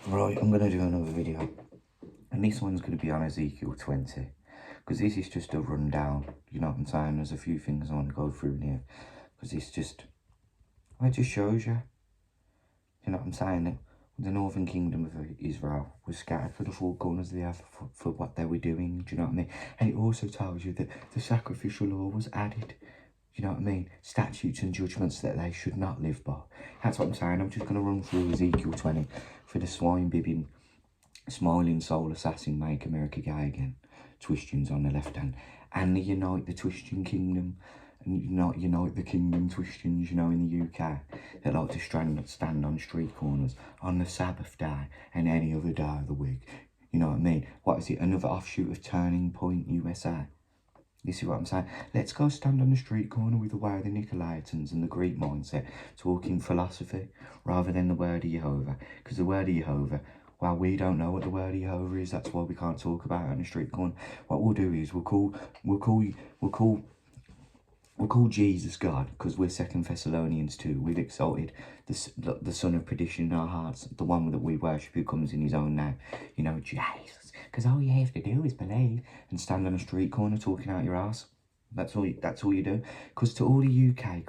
Right, I'm going to do another video. And this one's going to be on Ezekiel 20. Because this is just a rundown. You know what I'm saying? There's a few things I want to go through in here. Because it just shows you. You know what I'm saying? That the northern kingdom of Israel was scattered for the four corners of the earth for what they were doing. Do you know what I mean? And it also tells you that the sacrificial law was added. You know what I mean? Statutes and judgments that they should not live by. That's what I'm saying. I'm just going to run through Ezekiel 20 for the swine-bibbing, smiling soul assassin, make America gay again. Twistings on the left hand. And unite the Twisting Kingdom. And unite the Kingdom Twistings, you know, in the UK. That like to stand on street corners on the Sabbath day and any other day of the week. You know what I mean? What is it? Another offshoot of Turning Point USA. You see what I'm saying? Let's go stand on the street corner with the way of the Nicolaitans and the Greek mindset, talking philosophy rather than the word of Jehovah. Because the word of Jehovah, well, we don't know what the word of Jehovah is. That's why we can't talk about it on the street corner. What we'll do is we'll call Jesus God, because we're 2 Thessalonians 2. We've exalted the son of perdition in our hearts, the one that we worship who comes in his own name. You know, Jesus. Because all you have to do is believe and stand on a street corner talking out your ass. That's all you do. Because to all the UK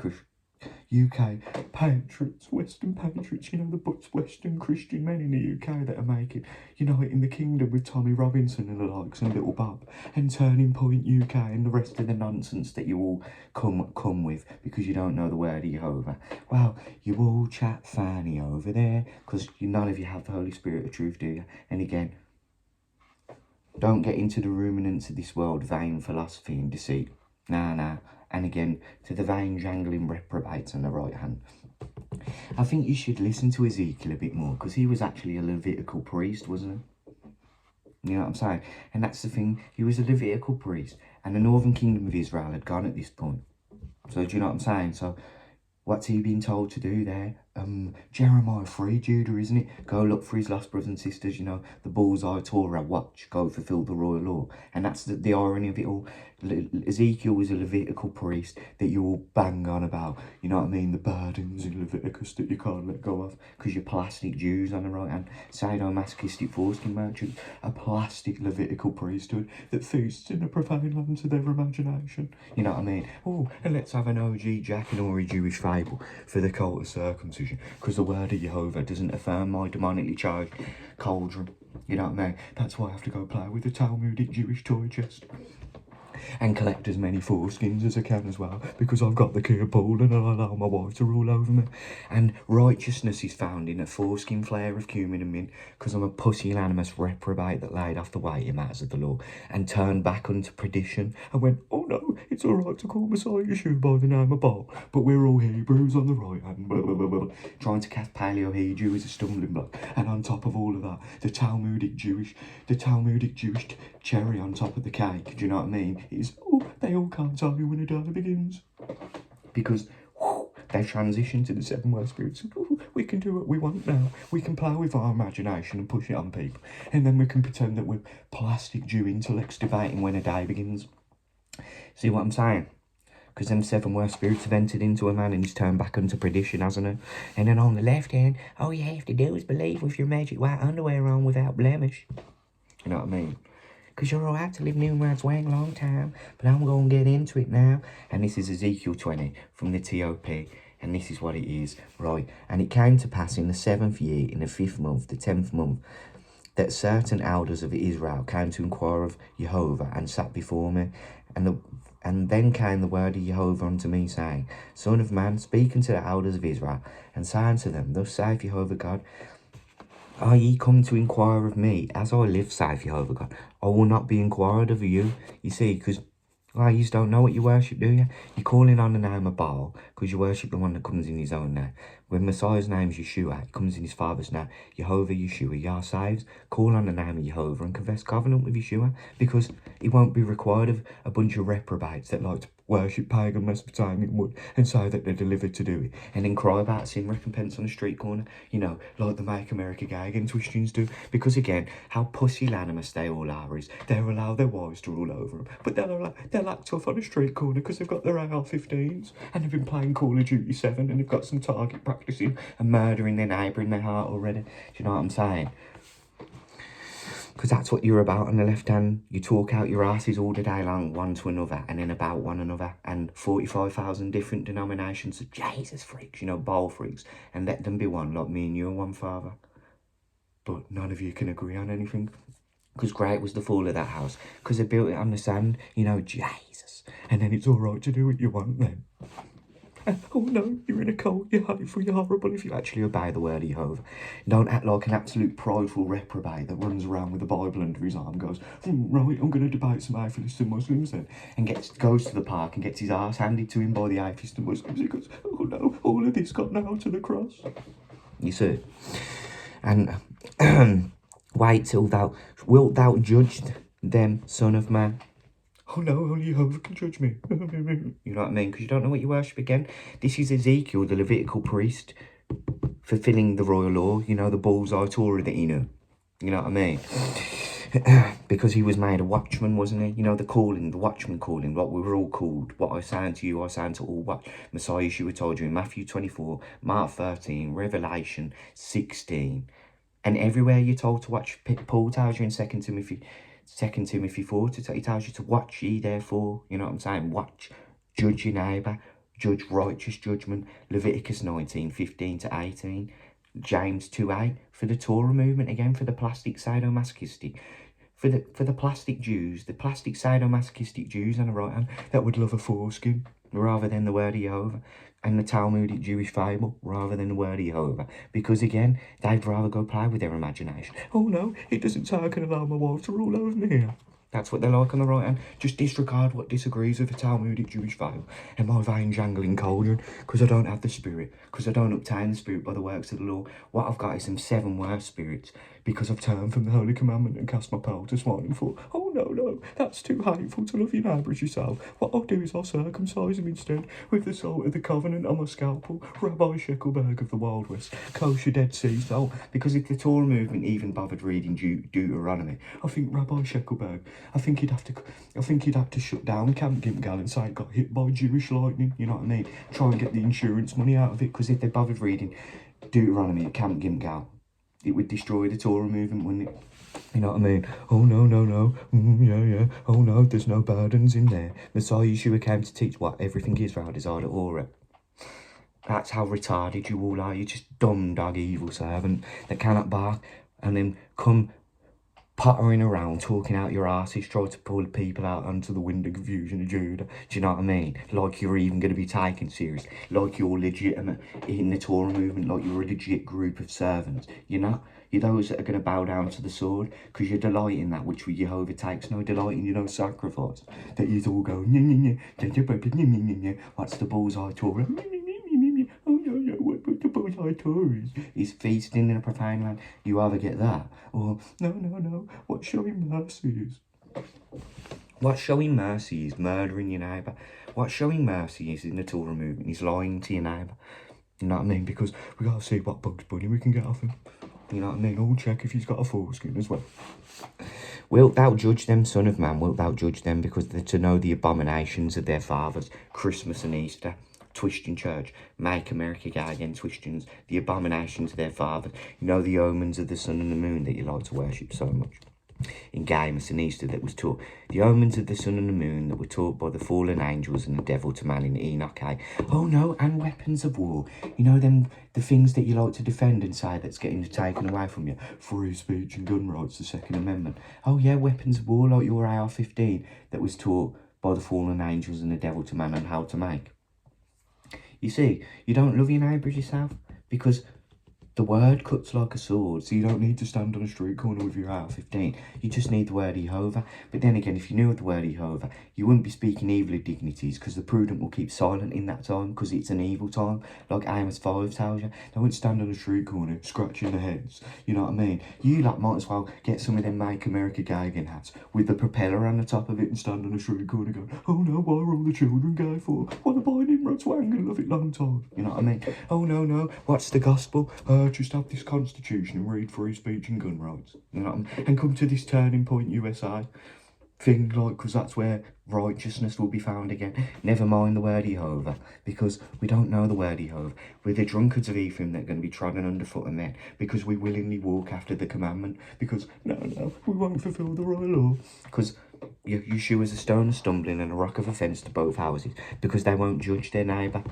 patriots, Western patriots, you know, the Western Christian men in the UK that are making, you know, in the kingdom with Tommy Robinson and the likes and Little Bob and Turning Point UK and the rest of the nonsense that you all come with because you don't know the word of Jehovah. Well, you all chat fanny over there because none of you have the Holy Spirit of truth, do you? And again, don't get into the ruminants of this world, vain philosophy and deceit. Nah. And again, to the vain jangling reprobates on the right hand. I think you should listen to Ezekiel a bit more, because he was actually a Levitical priest, wasn't he? You know what I'm saying? And that's the thing, he was a Levitical priest, and the northern kingdom of Israel had gone at this point. So do you know what I'm saying? So what's he been told to do there? Jeremiah 3, Judah, isn't it? Go look for his lost brothers and sisters, you know, the bullseye Torah, watch, go fulfill the royal law. And that's the irony of it all. Ezekiel was a Levitical priest that you all bang on about, you know what I mean, the burdens in Leviticus that you can't let go of because you're plastic Jews on the right hand, sadomasochistic foreskin merchants, a plastic Levitical priesthood that feasts in the profane lands of their imagination, you know what I mean? Oh, and let's have an OG Jack and Ori Jewish fable for the cult of circumcision, because the word of Jehovah doesn't affirm my demonically charged cauldron, you know what I mean? That's why I have to go play with the Talmudic Jewish toy chest and collect as many foreskins as I can as well, because I've got the key of Poland and I allow my wife to rule over me. And righteousness is found in a foreskin flare of cumin and mint, because I'm a pusillanimous reprobate that laid off the weighty matters of the law and turned back unto perdition and went, oh no, it's all right to call Messiah Yeshua by the name of Baal, but we're all Hebrews on the right hand, blah, blah, blah, blah. Trying to cast Paleo-Hebrew as a stumbling block. And on top of all of that, the Talmudic Jewish cherry on top of the cake, do you know what I mean? Is, oh, they all can't tell you when a day begins. Because they've transitioned to the seven world spirits. Ooh, we can do what we want now. We can play with our imagination and push it on people. And then we can pretend that we're plastic Jew intellects debating when a day begins. See what I'm saying? Because them seven worst spirits have entered into a man and he's turned back unto perdition, hasn't he? And then on the left hand, all you have to do is believe with your magic white underwear on without blemish. You know what I mean? Because you're all right to live numerous way a long time, but I'm going to get into it now. And this is Ezekiel 20 from the TOP, and this is what it is, right? And it came to pass in the 7th year, in the 5th month, the 10th month, that certain elders of Israel came to inquire of Jehovah and sat before me. And then came the word of Jehovah unto me, saying, Son of man, speak unto the elders of Israel, and say unto them, Thus saith Jehovah God, are ye come to inquire of me? As I live, saith Jehovah God, I will not be inquired of you. You see, because you don't know what you worship, do you? You're calling on the name of Baal because you worship the one that comes in his own name. When Messiah's name is Yeshua, he comes in his father's name. Jehovah Yeshua, Yah saves. Call on the name of Jehovah and confess covenant with Yeshua, because he won't be required of a bunch of reprobates that like to worship pagan Mesopotamian wood and say that they're delivered to do it, and then cry about sin recompense on the street corner, you know, like the Make America Gay Again Christians do. Because again, how pusillanimous they all are is they'll allow their wives to rule over them, but they'll act tough on a street corner because they've got their AR-15s and they've been playing Call of Duty 7 and they've got some target practicing and murdering their neighbour in their heart already. Do you know what I'm saying? Because that's what you're about on the left hand. You talk out your asses all the day long, one to another, and then about one another, and 45,000 different denominations of Jesus freaks, you know, bowl freaks, and let them be one, like me and you and one Father. But none of you can agree on anything. Because great was the fall of that house, because they built it on the sand, you know, Jesus. And then it's all right to do what you want then. Oh no, you're in a cult, you're hateful, you're horrible if you actually obey the word of Jehovah. Don't act like an absolute prideful reprobate that runs around with the Bible under his arm and goes, right, I'm going to debate some atheists and Muslims then. And goes to the park and gets his arse handed to him by the atheists and Muslims. He goes, oh no, all of this got nailed to the cross. You see? And wait till wilt thou judge them, son of man? Oh no, only Jehovah can judge me. You know what I mean? Because you don't know what you worship again. This is Ezekiel, the Levitical priest, fulfilling the royal law. You know, the bullseye Torah that he knew. You know what I mean? Because he was made a watchman, wasn't he? You know, the calling, the watchman calling, what we were all called. What I sound to you, I sound to all. What Messiah Yeshua told you in Matthew 24, Mark 13, Revelation 16. And everywhere you're told to watch, Paul tells you in 2 Timothy 4, he tells you to watch ye therefore, you know what I'm saying? Watch, judge your neighbour, judge righteous judgment. Leviticus 19, 15 to 18. James 2:8 for the Torah movement again, for the plastic sadomasochistic. For the plastic Jews, the plastic sadomasochistic Jews on the right hand that would love a foreskin rather than the word of Jehovah, and the Talmudic Jewish fable rather than the word of Jehovah, because again, they'd rather go play with their imagination. Oh no, it doesn't say I can allow my wife to rule over me here. That's what they're like on the right hand. Just disregard what disagrees with the Talmudic Jewish fable and my vain jangling cauldron, because I don't have the spirit, because I don't obtain the spirit by the works of the law. What I've got is some 7 worse spirits, because I've turned from the holy commandment and cast my pearl to swine and fall. Oh no, that's too hateful to love your neighbour as yourself. What I'll do is I'll circumcise him instead with the salt of the covenant on my scalpel. Rabbi Sheckelberg of the Wild West, kosher Dead Sea salt. Because if the Torah movement even bothered reading Deuteronomy, I think Rabbi Sheckelberg, I think he'd have to shut down Camp Gimgal and say it got hit by Jewish lightning, you know what I mean? Try and get the insurance money out of it, because if they bothered reading Deuteronomy at Camp Gimgal, it would destroy the Torah movement, wouldn't it? You know what I mean? Oh no, yeah. Oh no, there's no burdens in there. Messiah Yeshua came to teach what everything Israel desired at Orah. That's how retarded you all are. You're just dumb dog evil servant that cannot bark and then come pottering around, talking out your asses, trying to pull people out onto the wind of confusion of Judah. Do you know what I mean? Like you're even going to be taken serious. Like you're legitimate in the Torah movement. Like you're a legit group of servants. You know? You're those that are going to bow down to the sword, because you delight in that which Jehovah takes no delight in, you know, sacrifice. That you all go, what's the bullseye Torah? Oh no, what the bullseye Torah is feasting in a profane land. You either get that, or no, what showing mercy is. What showing mercy is murdering your neighbour. What showing mercy is in the Torah movement is lying to your neighbour. You know what I mean? Because we got to see what Bugs Bunny we can get off him. You know what I mean? I'll check if he's got a foreskin as well. Wilt thou judge them, son of man? Wilt thou judge them, because they're to know the abominations of their fathers, Christmas and Easter, Twishton Church, Make America Gay Again Twistons, the abominations of their fathers. You know the omens of the sun and the moon that you like to worship so much. In Gamus and Easter that was taught, the omens of the sun and the moon that were taught by the fallen angels and the devil to man in Enoch. Oh no, and weapons of war. You know them, the things that you like to defend and say that's getting taken away from you. Free speech and gun rights, the Second Amendment. Oh yeah, weapons of war like your AR-15 that was taught by the fallen angels and the devil to man on how to make. You see, you don't love your neighbour as yourself, because The word cuts like a sword, so you don't need to stand on a street corner with your AR-15. You just need the word Jehovah. But then again, if you knew the word Jehovah, you wouldn't be speaking evil of dignities, because the prudent will keep silent in that time, because it's an evil time. Like Amos 5 tells you, they won't stand on a street corner scratching their heads. You know what I mean? You like might as well get some of them Make America Gay Again hats with the propeller on the top of it and stand on a street corner going, oh no, why are all the children gay for? Wanna buy an Imrat's wang and love it long time. You know what I mean? Oh no, what's the gospel? Just have this constitution and read free speech and gun rights. You know what I mean? And come to this turning point USA thing, like, because that's where righteousness will be found again. Never mind the word Jehovah, because we don't know the word Jehovah. We're the drunkards of Ephraim that are going to be trodden underfoot of men, because we willingly walk after the commandment, because no, we won't fulfill the royal law, because Yeshua is a stone of stumbling and a rock of offence to both houses, because they won't judge their neighbour.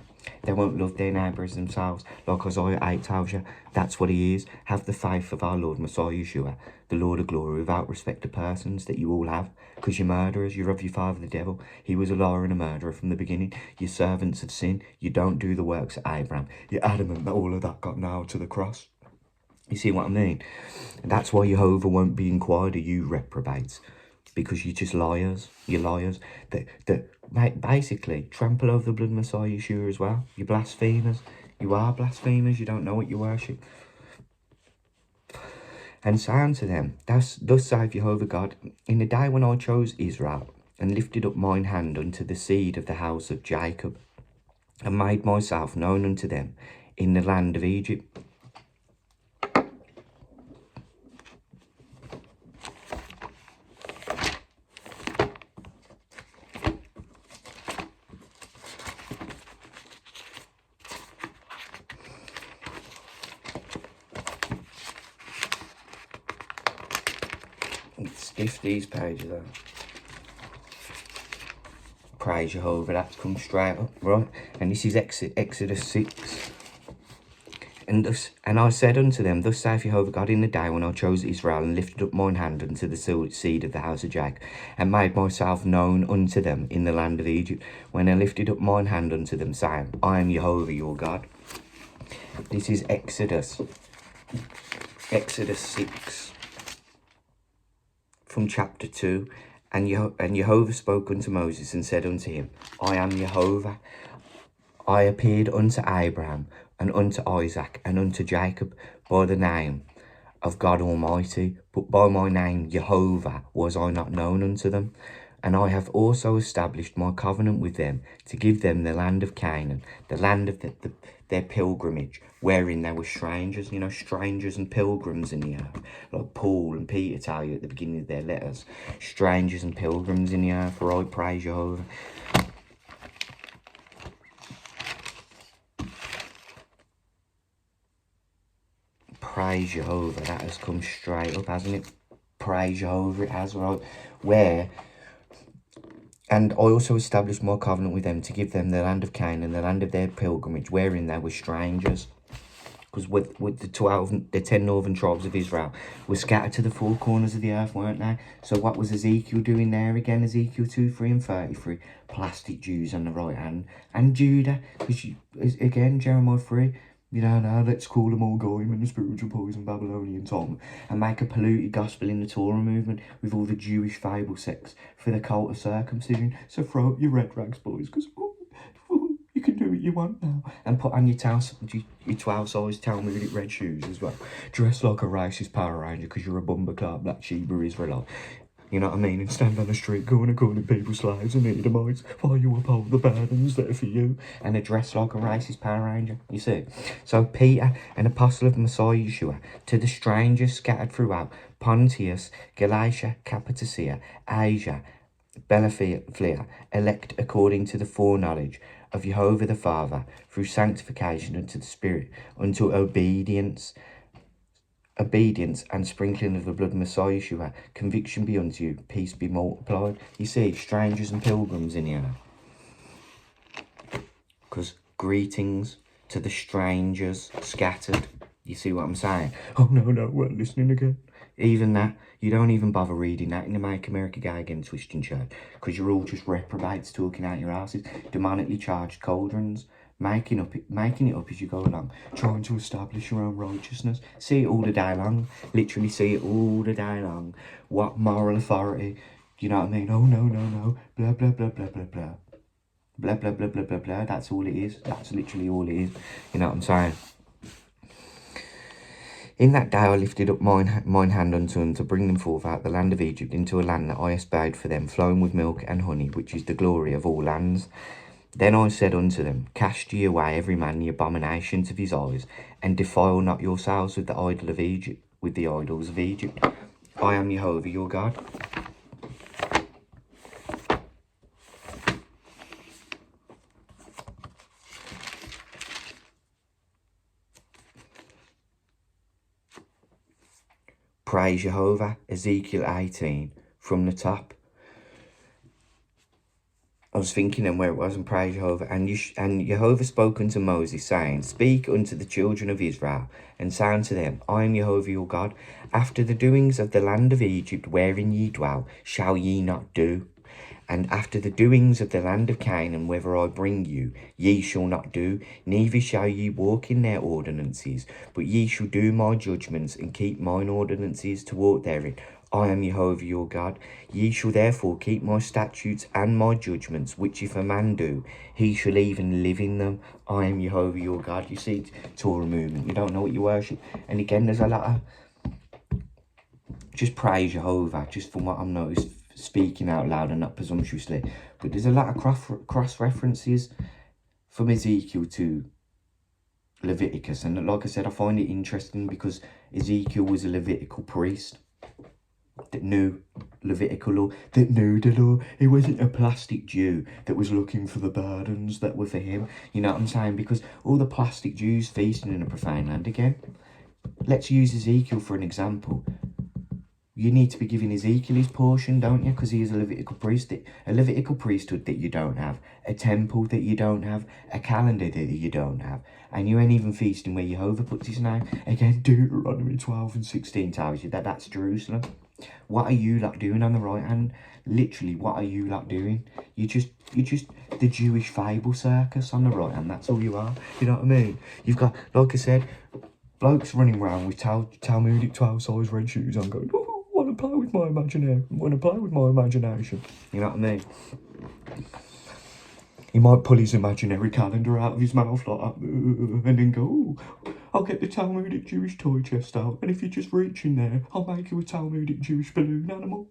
They won't love their neighbour as themselves. Like Isaiah 8 tells you, that's what he is. Have the faith of our Lord Messiah Yeshua, the Lord of glory, without respect to persons, that you all have, because you're murderers, you're of your father the devil. He was a liar and a murderer from the beginning. You're servants of sin. You don't do the works of Abraham. You're adamant that all of that got nailed to the cross. You see what I mean? And that's why Jehovah won't be inquired of you reprobates, because you're just liars. You're liars that basically trample over the blood of Messiah Yeshua as well. You're blasphemers. You are blasphemers. You don't know what you worship. And say unto them, thus saith Jehovah God, in the day when I chose Israel, and lifted up mine hand unto the seed of the house of Jacob, and made myself known unto them in the land of Egypt. Stiff these pages are. Praise Jehovah, that's come straight up, right? And this is Exodus 6. And I said unto them, thus saith Jehovah God, in the day when I chose Israel, and lifted up mine hand unto the seed of the house of Jacob, and made myself known unto them in the land of Egypt, when I lifted up mine hand unto them, saying, I am Jehovah your God. This is Exodus 6. From chapter 2, and Jehovah spoke unto Moses and said unto him, I am Jehovah. I appeared unto Abraham and unto Isaac and unto Jacob by the name of God Almighty, but by my name Jehovah was I not known unto them. And I have also established my covenant with them to give them the land of Canaan, the land of their pilgrimage, wherein they were strangers, strangers and pilgrims in the earth. Like Paul and Peter tell you at the beginning of their letters, strangers and pilgrims in the earth, for I praise Jehovah. Praise Jehovah, that has come straight up, hasn't it? Praise Jehovah, it has, right? And I also established my covenant with them to give them the land of Canaan, the land of their pilgrimage, wherein they were strangers. Because with the 10 northern tribes of Israel were scattered to the four corners of the earth, weren't they? So what was Ezekiel doing there again? Ezekiel 2, 3 and 33. Plastic Jews on the right hand. And Judah, because again, Jeremiah 3. No, let's call them all goyim and the spiritual poison Babylonian tongue, and make a polluted gospel in the Torah movement with all the Jewish fable sects for the cult of circumcision. So throw up your red rags, boys, because you can do what you want now. And put on your 12-size Talmudic red shoes as well. Dress like a racist Power Ranger because you're a bumper-clad black Sheba Israelite. You know what I mean? And stand on the street corner calling people slaves and Edomites while you uphold the burdens that are for you. And address like a racist Power Ranger, you see. So Peter, an apostle of Messiah Yeshua, to the strangers scattered throughout Pontus, Galatia, Cappadocia, Asia, Bithynia, elect according to the foreknowledge of Jehovah the Father, through sanctification unto the Spirit, unto obedience and sprinkling of the blood of Messiah Yeshua, conviction be unto you, peace be multiplied. You see, strangers and pilgrims in here. Because greetings to the strangers scattered. You see what I'm saying? Oh, no, we're listening again. Even that, you don't even bother reading that in the Make America Gay Again Christian church, because you're all just reprobates talking out your asses, demonically charged cauldrons, making it up as you go along, trying to establish your own righteousness. See it all the day long, literally see it all the day long. What moral authority, you know what I mean? Oh, no, blah, blah, blah, blah, blah, blah. Blah, blah, blah, blah, blah, blah. That's all it is. That's literally all it is. You know what I'm saying? In that day I lifted up mine hand unto them to bring them forth out of the land of Egypt into a land that I espyed for them, flowing with milk and honey, which is the glory of all lands. Then I said unto them, cast ye away every man the abominations of his eyes, and defile not yourselves with the idol of Egypt, with the idols of Egypt. I am Jehovah your God. Praise Jehovah, Ezekiel 18, from the top. I was thinking and where it was, and praise Jehovah. And Jehovah spoke unto Moses, saying, speak unto the children of Israel, and say unto them, I am Jehovah your God. After the doings of the land of Egypt, wherein ye dwell, shall ye not do. And after the doings of the land of Canaan, whither I bring you, ye shall not do, neither shall ye walk in their ordinances, but ye shall do my judgments, and keep mine ordinances to walk therein. I am Jehovah your God. Ye shall therefore keep my statutes and my judgments, which if a man do, he shall even live in them. I am Jehovah your God. You see, Torah movement, you don't know what you worship. And again, there's a lot of, just praise Jehovah, just from what I've noticed, speaking out loud and not presumptuously. But there's a lot of cross references from Ezekiel to Leviticus. And like I said, I find it interesting because Ezekiel was a Levitical priest that knew Levitical law, that knew the law. He wasn't a plastic Jew that was looking for the burdens that were for him. You know what I'm saying? Because all the plastic Jews feasting in a profane land again. Let's use Ezekiel for an example. You need to be giving Ezekiel his portion, don't you? Because he is a Levitical priest. A Levitical priesthood that you don't have. A temple that you don't have. A calendar that you don't have. And you ain't even feasting where Jehovah puts his name. Again, Deuteronomy 12 and 16 tells you that that's Jerusalem. What are you lot doing on the right hand? Literally, what are you lot doing? You're just the Jewish fable circus on the right hand. That's all you are. You know what I mean? You've got, like I said, blokes running around with Talmudic 12 size red shoes on going, oh, I want to play with my imagination. You know what I mean? He might pull his imaginary calendar out of his mouth like that, and then go, oh, I'll get the Talmudic Jewish toy chest out, and if you just reach in there, I'll make you a Talmudic Jewish balloon animal.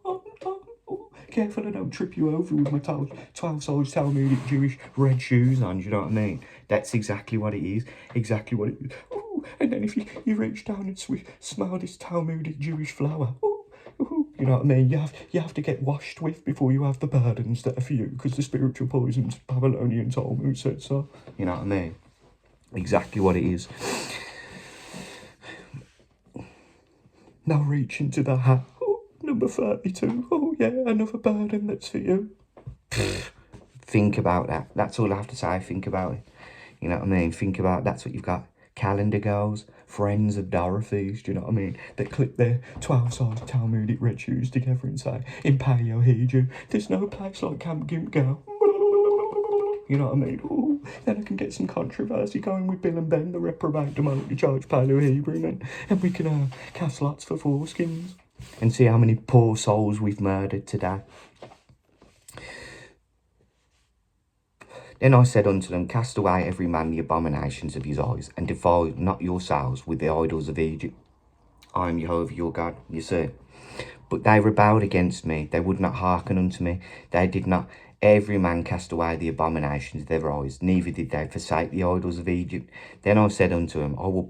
Careful I don't trip you over with my 12 size Talmudic Jewish red shoes on, you know what I mean? That's exactly what it is. Exactly what it is. Ooh, and then if you reach down and smell this Talmudic Jewish flower, you know what I mean? You have to get washed with before you have the burdens that are for you, because the spiritual poisons Babylonian Talmud said so. You know what I mean? Exactly what it is. Now reach into the hat. Oh, number 32. Oh yeah, another burden that's for you. Think about that. That's all I have to say. Think about it. You know what I mean? Think about, that's what you've got. Calendar girls, friends of Dorothy's, do you know what I mean? That clip their 12 size Talmudic red shoes together and say, in Paleo Hebrew, there's no place like Camp Gimp Girl. You know what I mean? Ooh, then I can get some controversy going with Bill and Ben, the reprobate demonic charge Paleo Hebrew, and we can cast lots for foreskins and see how many poor souls we've murdered today. Then I said unto them, cast away every man the abominations of his eyes, and defile not yourselves with the idols of Egypt. I am Jehovah your God, you see. But they rebelled against me, they would not hearken unto me. They did not every man cast away the abominations of their eyes, neither did they forsake the idols of Egypt. Then I said unto them, I will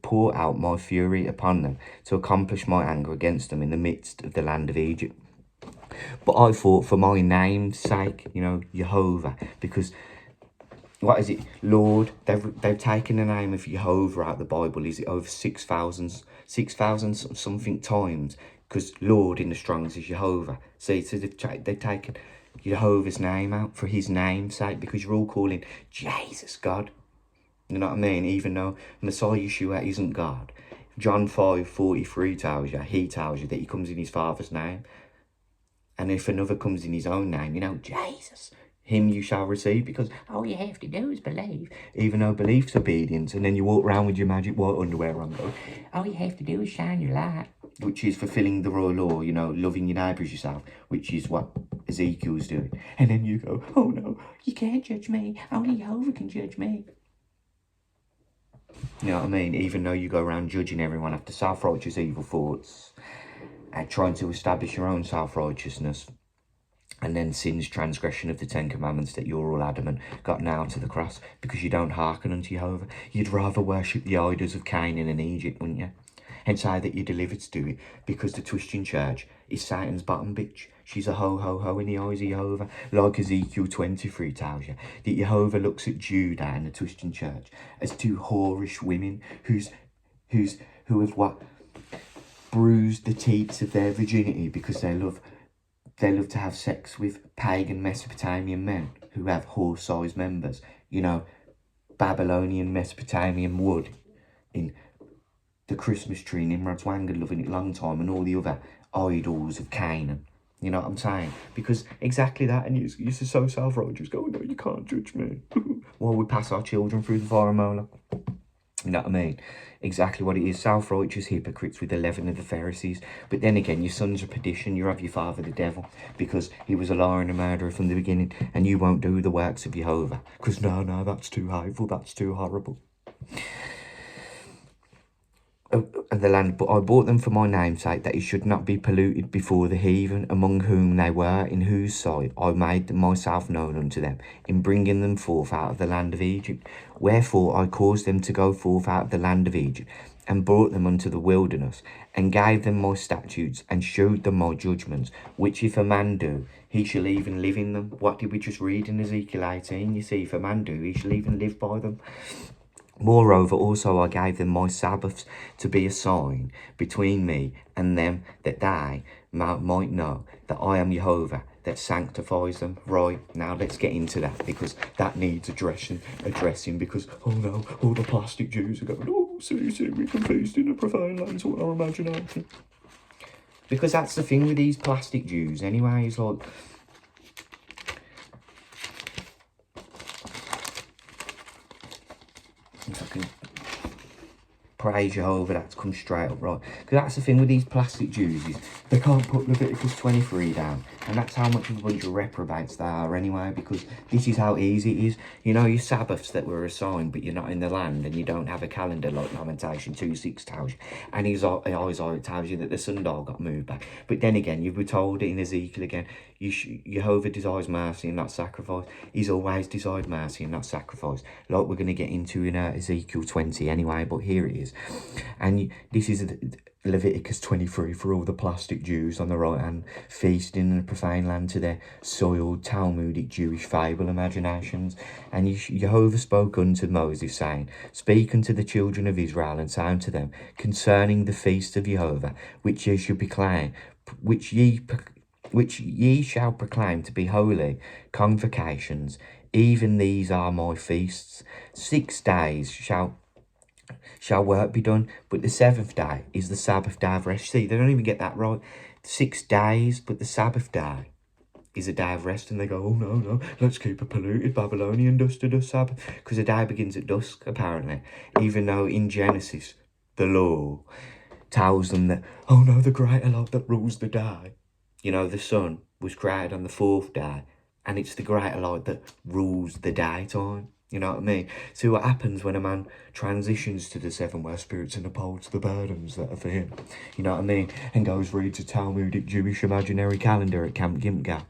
pour out my fury upon them, to accomplish my anger against them in the midst of the land of Egypt. But I thought, for my name's sake, you know, Jehovah, because, what is it, Lord, they've taken the name of Jehovah out of the Bible, is it over 6,000 something times, because Lord in the Strongs is Jehovah. See, so they've taken Jehovah's name out for his name's sake, because you're all calling Jesus God. You know what I mean? Even though Messiah Yeshua isn't God. John 5:43 tells you that he comes in his Father's name. And if another comes in his own name, you know, Jesus, him you shall receive, because all you have to do is believe. Even though belief's obedience, and then you walk around with your magic white underwear on, going, all you have to do is shine your light, which is fulfilling the royal law, you know, loving your neighbour as yourself, which is what Ezekiel's doing. And then you go, oh no, you can't judge me, only Jehovah can judge me. You know what I mean? Even though you go around judging everyone after self-righteous evil thoughts and trying to establish your own self-righteousness, and then sin's transgression of the 10 Commandments that you're all adamant got nailed to the cross because you don't hearken unto Jehovah. You'd rather worship the idols of Canaan and Egypt, wouldn't you? And say that you're delivered to do it because the twisting church is Satan's bottom bitch. She's a ho-ho-ho in the eyes of Jehovah. Like EZEKIEL-20 tells you, that Jehovah looks at Judah and the twisting church as two whorish women who have what? Bruised the teats of their virginity because they love to have sex with pagan Mesopotamian men who have horse-sized members. You know, Babylonian Mesopotamian wood in the Christmas tree, Nimrod's Wanged loving it long time, and all the other idols of Canaan. You know what I'm saying? Because exactly that, and you're so self-righteous, go, no, you can't judge me. While we pass our children through the fire and molar. You know what I mean? Exactly what it is. Self-righteous hypocrites with the leaven of the Pharisees. But then again, your sons are perdition. You're of your father the devil, because he was a liar and a murderer from the beginning, and you won't do the works of Jehovah. Because no, that's too hateful, that's too horrible. And the land, but I bought them for my namesake, that it should not be polluted before the heathen, among whom they were, in whose sight I made myself known unto them, in bringing them forth out of the land of Egypt. Wherefore I caused them to go forth out of the land of Egypt, and brought them unto the wilderness, and gave them my statutes, and shewed them my judgments, which if a man do, he shall even live in them. What did we just read in Ezekiel 18? You see, if a man do, he shall even live by them. Moreover, also I gave them my Sabbaths to be a sign between me and them, that they might know that I am Jehovah, that sanctifies them. Right, now let's get into that, because that needs addressing, because, oh no, all the plastic Jews are going, oh, see, we can feast in the profane lands of our imagination. Because that's the thing with these plastic Jews anyway, is like, if I can praise Jehovah, that's come straight up, right? Because that's the thing with these plastic Jews, is they can't put Leviticus 23 down. And that's how much of a bunch of reprobates they are anyway, because this is how easy it is. You know, your Sabbaths that were assigned, but you're not in the land, and you don't have a calendar like Lamentation 2:6 tells you. And Isaiah tells you that the sundial got moved back. But then again, you were told it in Ezekiel again, Jehovah desires mercy and not sacrifice. He's always desired mercy and not sacrifice, like we're going to get into in Ezekiel 20 anyway, but here it is. And this is Leviticus 23 for all the plastic Jews on the right hand, feasting in a profane land to their soiled Talmudic Jewish fable imaginations. And Jehovah spoke unto Moses, saying, Speak unto the children of Israel, and say unto them concerning the feast of Jehovah, which ye shall proclaim, which ye shall proclaim to be holy convocations. Even these are my feasts. 6 days shall work be done, but the 7th day is the Sabbath day of rest. See, they don't even get that right. 6 days, but the Sabbath day is a day of rest, and they go, oh no, let's keep a polluted Babylonian dust to dust Sabbath, because the day begins at dusk, apparently, even though in Genesis, the law tells them that, oh no, the greater light that rules the day. You know, the sun was created on the 4th day, and it's the greater light that rules the daytime. You know what I mean? So what happens when a man transitions to the 7 where spirits and upholds the burdens that are for him? You know what I mean? And goes reads a Talmudic Jewish imaginary calendar at Camp Gimgal.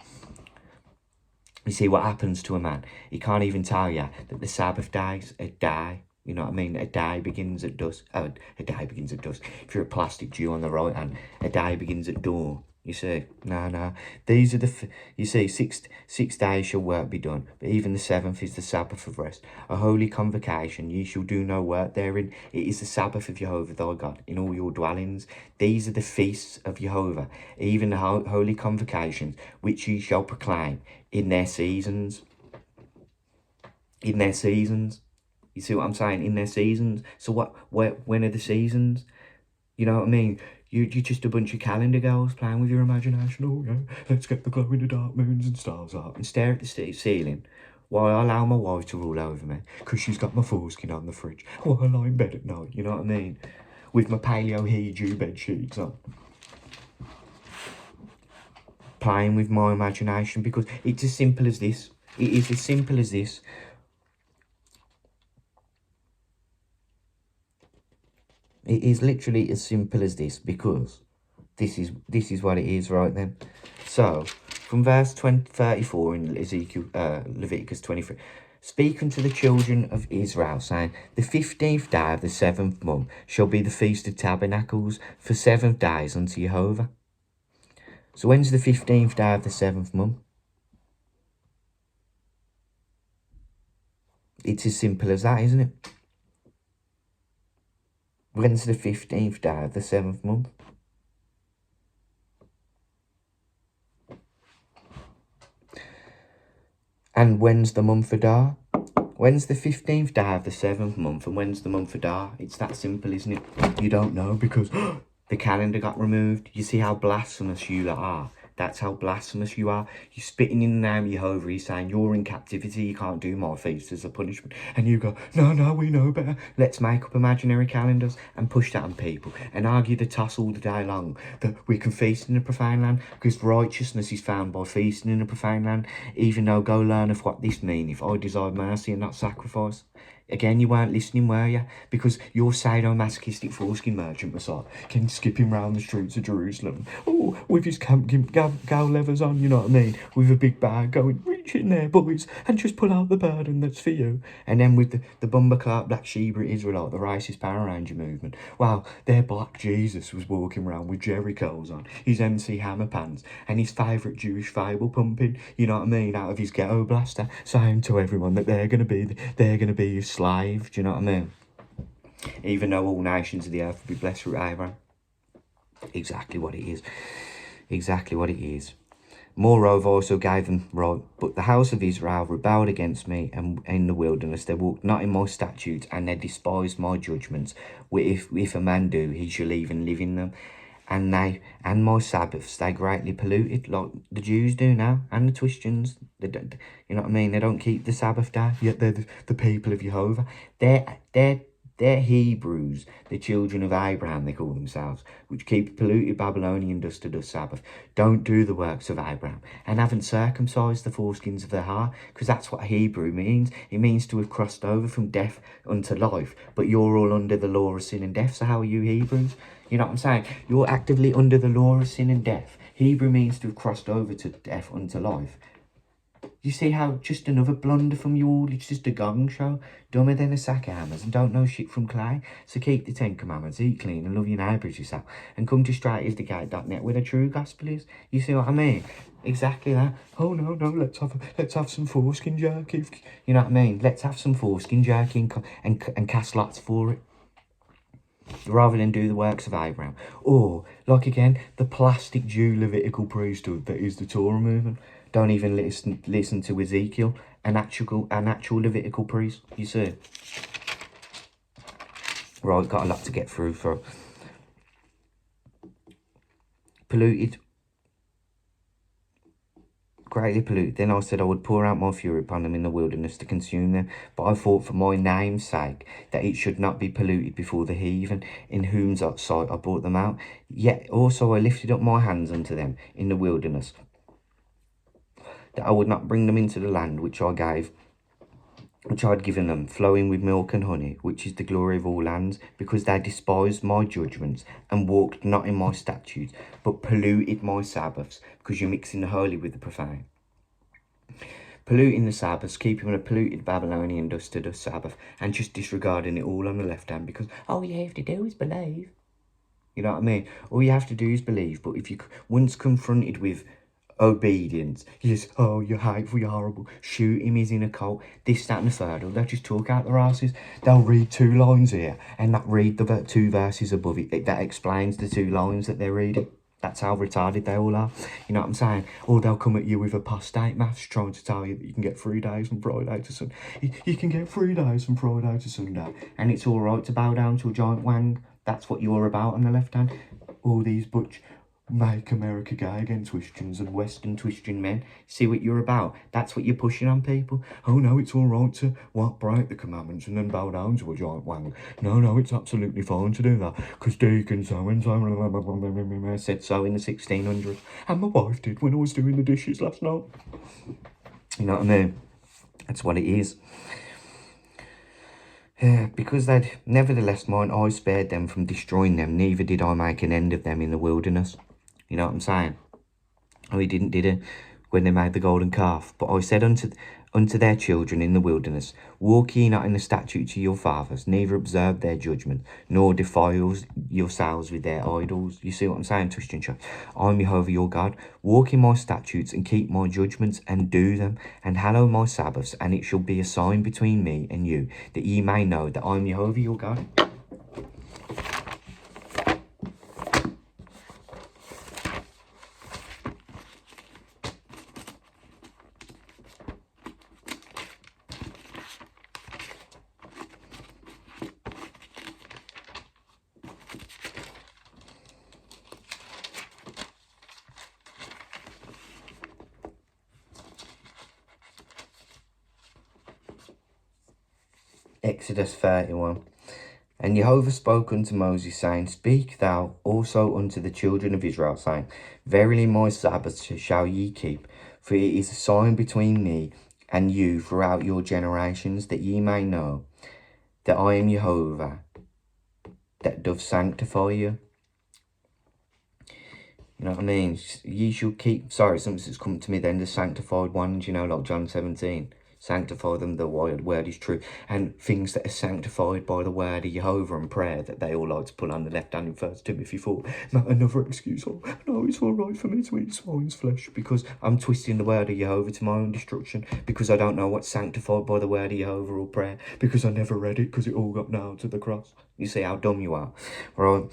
You see what happens to a man? He can't even tell you that the Sabbath day's a day. You know what I mean? A day begins at dusk. A day begins at dusk. If you're a plastic Jew on the right hand, a day begins at dawn. You see, no. These are you see, six days shall work be done, but even the 7th is the Sabbath of rest, a holy convocation. Ye shall do no work therein. It is the Sabbath of Jehovah thy God in all your dwellings. These are the feasts of Jehovah, even the holy convocations, which ye shall proclaim in their seasons. In their seasons. You see what I'm saying? In their seasons. So when are the seasons? You know what I mean? You're just a bunch of calendar girls playing with your imagination. Oh yeah, let's get the glow-in-the-dark moons and stars up and stare at the ceiling while I allow my wife to rule over me because she's got my foreskin on the fridge while I lie in bed at night, you know what I mean? With my paleo Hiju bed sheets on. Playing with my imagination because it's as simple as this. It is as simple as this. It is literally as simple as this because this is what it is, right then. So, from verse 34 in Leviticus 23, speak unto the children of Israel, saying, the 15th day of the 7th month shall be the Feast of Tabernacles for 7 days unto Jehovah. So when's the 15th day of the 7th month? It's as simple as that, isn't it? When's the 15th day of the 7th month? And when's the month of Adar? When's the 15th day of the 7th month and when's the month of Adar? It's that simple, isn't it? You don't know because the calendar got removed. You see how blasphemous you are? That's how blasphemous you are. You're spitting in the name of Jehovah. He's saying you're in captivity. You can't do my feast as a punishment. And you go, no, we know better. Let's make up imaginary calendars and push that on people and argue the toss all the day long that we can feast in a profane land because righteousness is found by feasting in a profane land. Even though go learn of what this means. If I desire mercy and not sacrifice. Again, you weren't listening, were you? Because your sadomasochistic foreskin merchant Messiah came skipping round the streets of Jerusalem. Oh, with his camp gal levers on, you know what I mean? With a big bag going, reach in there, boys, and just pull out the burden that's for you. And then with the Bumba Clark Black Sheba Israelite, the racist Power Ranger movement. Wow, their Black Jesus was walking around with Jericho's on, his MC Hammer pants, and his favourite Jewish fable pumping, you know what I mean, out of his ghetto blaster, saying to everyone that they're going to be his slaves, do you know what I mean? Even though all nations of the earth will be blessed through Abraham. Exactly what it is. Exactly what it is. Moreover, I also gave them right, but the house of Israel rebelled against me, and in the wilderness they walked not in my statutes, and they despised my judgments. If a man do, he shall even live in them. And my Sabbaths they greatly polluted, like the Jews do now, and the Christians. They don't, you know what I mean? They don't keep the Sabbath day, yet they're the people of Jehovah. They're Hebrews, the children of Abraham, they call themselves, which keep polluted Babylonian dust to dust Sabbath, don't do the works of Abraham, and haven't circumcised the foreskins of their heart, because that's what Hebrew means. It means to have crossed over from death unto life, but you're all under the law of sin and death, so how are you Hebrews? You know what I'm saying? You're actively under the law of sin and death. Hebrew means to have crossed over to death unto life. You see how just another blunder from you all, it's just a gong show, dumber than a sack of hammers and don't know shit from clay. So keep the 10 commandments, eat clean and love your neighbours yourself, and come to straightistthegate.net where the true gospel is. You see what I mean? Exactly that. Oh no, let's have some foreskin jerky. You know what I mean? Let's have some foreskin jerky and cast lots for it, rather than do the works of Abraham. Or, like again, the plastic Jew Levitical priesthood that is the Torah movement. Don't even listen to Ezekiel, an actual Levitical priest, you see. Right, got a lot to get through for polluted. Greatly polluted. Then I said I would pour out my fury upon them in the wilderness to consume them. But I thought for my name's sake that it should not be polluted before the heathen, in whose sight I brought them out. Yet also I lifted up my hands unto them in the wilderness, that I would not bring them into the land which I had given them, flowing with milk and honey, which is the glory of all lands, because they despised my judgments, and walked not in my statutes, but polluted my Sabbaths, because you're mixing the holy with the profane. Polluting the Sabbaths, keeping a polluted Babylonian dust to dust Sabbath, and just disregarding it all on the left hand, because all you have to do is believe. You know what I mean? All you have to do is believe, but if you once confronted with obedience, yes, oh, you're hateful, you're horrible, shoot him, he's in a cult, this, that and the third, they'll just talk out their asses. They'll read 2 lines here and not read the 2 verses above it that explains the 2 lines that they're reading. That's how retarded they all are. You know what I'm saying? Or they'll come at you with apostate maths, trying to tell you that you can get 3 days from Friday to Sunday. You can get 3 days from Friday to Sunday, and it's all right to bow down to a giant wang. That's what you're about on the left hand. all these butch make America gay again Christians and Western Christian men. See what you're about. That's what you're pushing on people. Oh no, it's all right to break the commandments and then bow down to a giant wang. No, it's absolutely fine to do that because Deacon so and so said so in the 1600s, and my wife did when I was doing the dishes last night. You know what I mean? That's what it is. Because they'd nevertheless mine eye spared them from destroying them, neither did I make an end of them in the wilderness. You know what I'm saying? Oh, he didn't, did he? When they made the golden calf. But I said unto their children in the wilderness, walk ye not in the statutes of your fathers, neither observe their judgment, nor defile yourselves with their idols. You see what I'm saying, Christian Church? I'm Jehovah your God. Walk in my statutes and keep my judgments and do them, and hallow my Sabbaths, and it shall be a sign between me and you, that ye may know that I'm Jehovah your God. Exodus 31. And Jehovah spoke unto Moses, saying, Speak thou also unto the children of Israel, saying, Verily my Sabbaths shall ye keep, for it is a sign between me and you throughout your generations, that ye may know that I am Jehovah, that doth sanctify you. You know what I mean? Ye shall keep, something's come to me then, the sanctified ones, you know, like John 17. Sanctify them, the word is true. And things that are sanctified by the word of Jehovah and prayer that they all like to put on the left hand in 1 Timothy 4. Not another excuse. Oh, no, it's all right for me to eat swine's flesh because I'm twisting the word of Jehovah to my own destruction, because I don't know what's sanctified by the word of Jehovah or prayer, because I never read it because it all got nailed to the cross. You see how dumb you are. Right?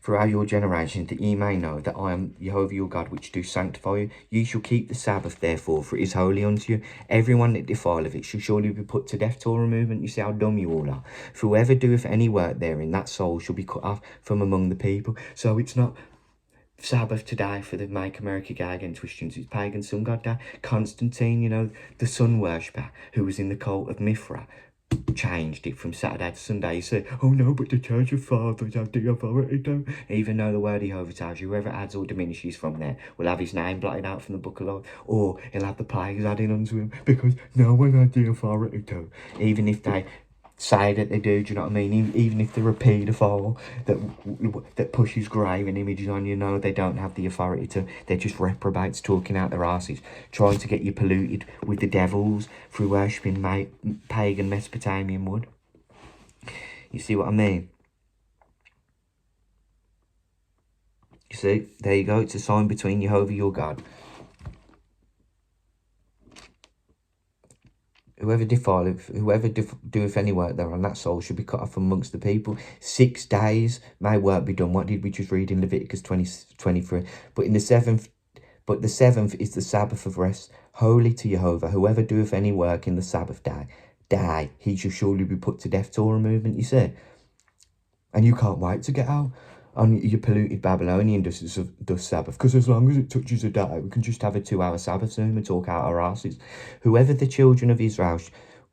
Throughout your generations, that ye may know that I am Jehovah your God, which do sanctify you. Ye shall keep the Sabbath, therefore, for it is holy unto you. Everyone that defileth it shall surely be put to death. Torah movement. You see how dumb you all are. For whoever doeth any work therein, that soul shall be cut off from among the people. So it's not Sabbath today for the Make America Gay Against Christians. It's pagan sun god day. Constantine, you know, the sun worshipper who was in the cult of Mithra, changed it from Saturday to Sunday. You say, oh no, but the Church of Fathers have the authority to. Even though the word Jehovah tells you, whoever adds or diminishes from there will have his name blotted out from the book of life, or he'll have the plagues added unto him, because no one had the authority to. Even if they say that they do you know what I mean? Even if they're a paedophile that pushes graven images on you, no, they don't have the authority to. They're just reprobates talking out their asses, trying to get you polluted with the devils through worshipping pagan Mesopotamian wood. You see what I mean? You see, there you go. It's a sign between Jehovah your God. Whoever doeth any work thereon, that soul should be cut off amongst the people. 6 days may work be done. What did we just read in Leviticus 20:23? But the seventh is the Sabbath of rest, holy to Jehovah. Whoever doeth any work in the Sabbath day, he shall surely be put to death. Torah movement, you see. And you can't wait to get out on your polluted Babylonian dust Sabbath, because as long as it touches a day, we can just have a 2-hour Sabbath Zoom and talk out our asses. Whoever the children of Israel,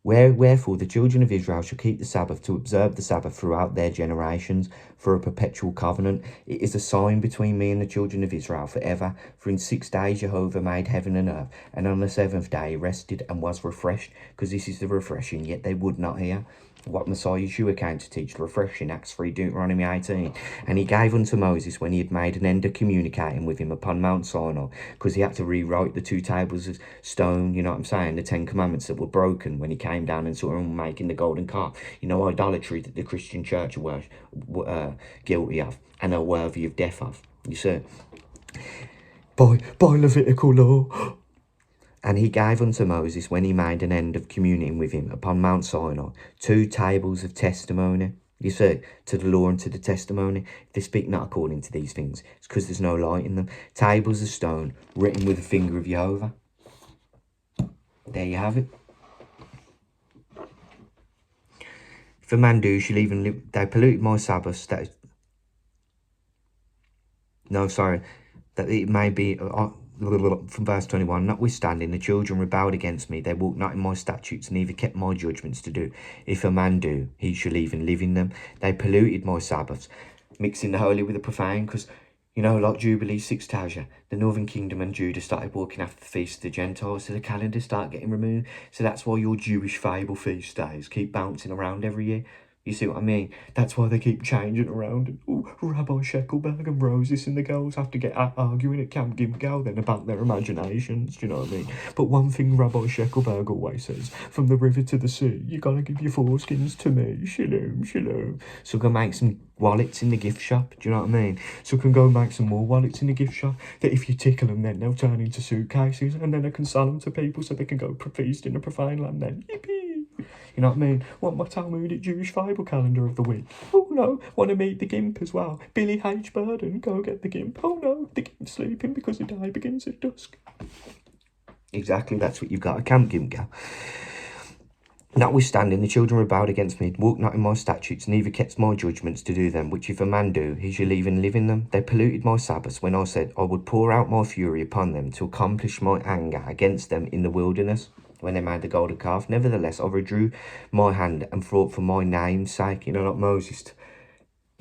wherefore the children of Israel shall keep the Sabbath, to observe the Sabbath throughout their generations, for a perpetual covenant. It is a sign between me and the children of Israel forever. For in 6 days Jehovah made heaven and earth, and on the 7th day he rested and was refreshed. Because this is the refreshing, yet they would not hear. What Messiah Yeshua came to teach, the refreshing, Acts 3, Deuteronomy 18. And he gave unto Moses, when he had made an end of communicating with him upon Mount Sinai, because he had to rewrite the 2 tables of stone, you know what I'm saying, the 10 commandments that were broken when he came down and saw him making the golden calf. You know, idolatry that the Christian church were guilty of and are worthy of death of. You see, by Levitical law. And he gave unto Moses, when he made an end of communing with him upon Mount Sinai, 2 tables of testimony. You see, to the law and to the testimony. If they speak not according to these things, it's because there's no light in them. Tables of stone, written with the finger of Jehovah. There you have it. If a man do, shall even live. They polluted my Sabbaths. No, sorry. That it may be, from verse 21, notwithstanding, the children rebelled against me. They walked not in my statutes, neither kept my judgments to do. If a man do, he shall even live in them. They polluted my Sabbaths, mixing the holy with the profane, because, you know, like Jubilee, Sixtasia, the Northern Kingdom and Judah started walking after the feast of the Gentiles, so the calendars start getting removed. So that's why your Jewish fable feast days keep bouncing around every year. You see what I mean? That's why they keep changing around. And, oh, Rabbi Sheckelberg and Roses and the girls have to get arguing at Camp Gimgal then about their imaginations. Do you know what I mean? But one thing Rabbi Sheckelberg always says, from the river to the sea, you gotta give your foreskins to me. Shalom, shalom. So go make some wallets in the gift shop. Do you know what I mean? So I can go make some more wallets in the gift shop that if you tickle them then they'll turn into suitcases and then I can sell them to people so they can go feast in a profane land then. Yippee! You know what I mean? Want my Talmudic Jewish Bible calendar of the week? Oh no, want to meet the Gimp as well? Billy H. Burden, go get the Gimp. Oh no, the Gimp's sleeping because the day begins at dusk. Exactly, that's what you've got at Camp Gimgal. Notwithstanding, the children rebelled against me, walked not in my statutes, neither kept my judgments to do them, which if a man do, he shall even live in them. They polluted my Sabbaths when I said I would pour out my fury upon them to accomplish my anger against them in the wilderness, when they made the golden calf. Nevertheless, I withdrew my hand and fought for my name's sake, you know, like Moses'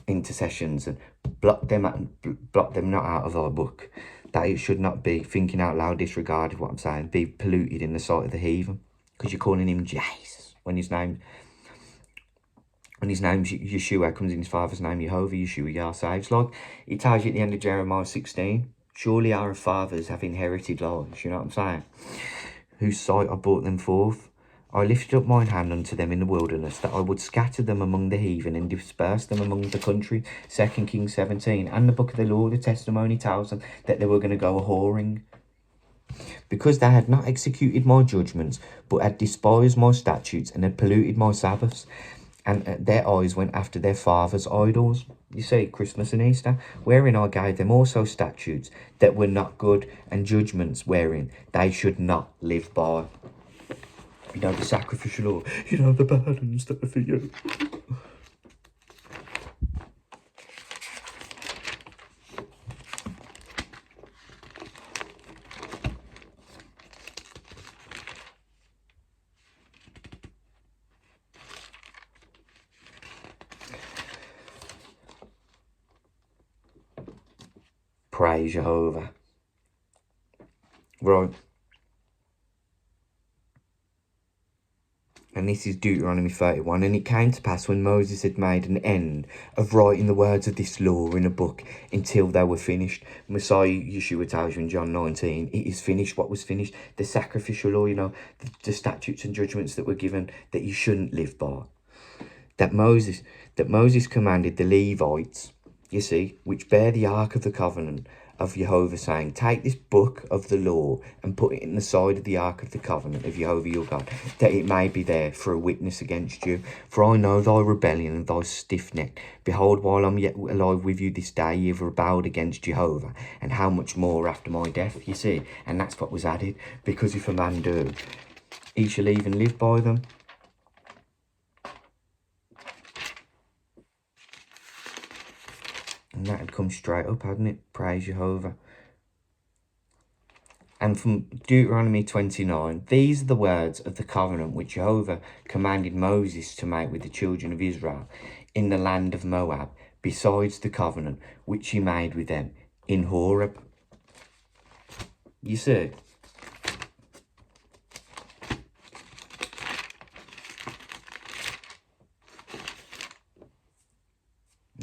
intercessions, and block them not out of our book, that it should not be, thinking out loud, disregarded what I'm saying, be polluted in the sight of the heathen, because you're calling him Jesus. When his name's Yeshua, comes in his father's name, Jehovah, Yeshua, Yah saves. Like it tells you at the end of Jeremiah 16, surely our fathers have inherited lives, you know what I'm saying? Whose sight I brought them forth. I lifted up mine hand unto them in the wilderness, that I would scatter them among the heathen and disperse them among the country. 2 Kings 17. And the book of the law, the testimony, tells them that they were going to go a-whoring, because they had not executed my judgments, but had despised my statutes and had polluted my Sabbaths, and their eyes went after their fathers' idols. You see, Christmas and Easter, wherein I gave them also statutes that were not good, and judgments wherein they should not live by. You know, the sacrificial law, you know, the burdens that are for you. Praise Jehovah. Right. And this is Deuteronomy 31. And it came to pass, when Moses had made an end of writing the words of this law in a book until they were finished. Messiah Yeshua tells you in John 19, it is finished what was finished. The sacrificial law, you know, the statutes and judgments that were given that you shouldn't live by. That Moses commanded the Levites, you see, which bear the ark of the covenant of Jehovah, saying, take this book of the law and put it in the side of the ark of the covenant of Jehovah your God, that it may be there for a witness against you. For I know thy rebellion and thy stiff neck. Behold, while I'm yet alive with you this day, ye have rebelled against Jehovah, and how much more after my death, you see. And that's what was added, because if a man do, he shall even live by them. And that had come straight up, hadn't it? Praise Jehovah. And from Deuteronomy 29, these are the words of the covenant which Jehovah commanded Moses to make with the children of Israel in the land of Moab, besides the covenant which he made with them in Horeb. You see?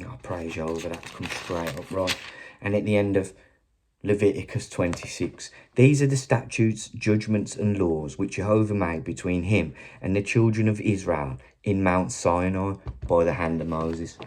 Oh, praise Jehovah, that comes straight up, right? And at the end of Leviticus 26, these are the statutes, judgments and laws which Jehovah made between him and the children of Israel in Mount Sinai by the hand of Moses.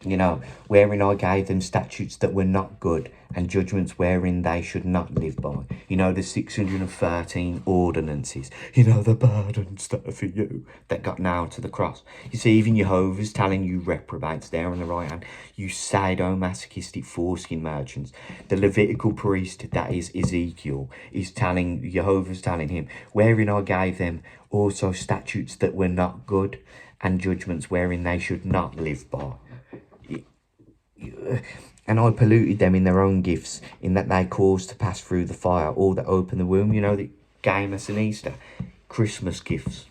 You know, wherein I gave them statutes that were not good, and judgments wherein they should not live by. You know, the 613 ordinances. You know, the burdens that are for you, that got nailed to the cross. You see, even Jehovah's telling you reprobates there on the right hand. You sadomasochistic foreskin merchants. The Levitical priest, that is Ezekiel, is telling, Jehovah's telling him, wherein I gave them also statutes that were not good, and judgments wherein they should not live by. And I polluted them in their own gifts, in that they caused to pass through the fire all that open the womb. You know, that gave us an Easter, Christmas gifts.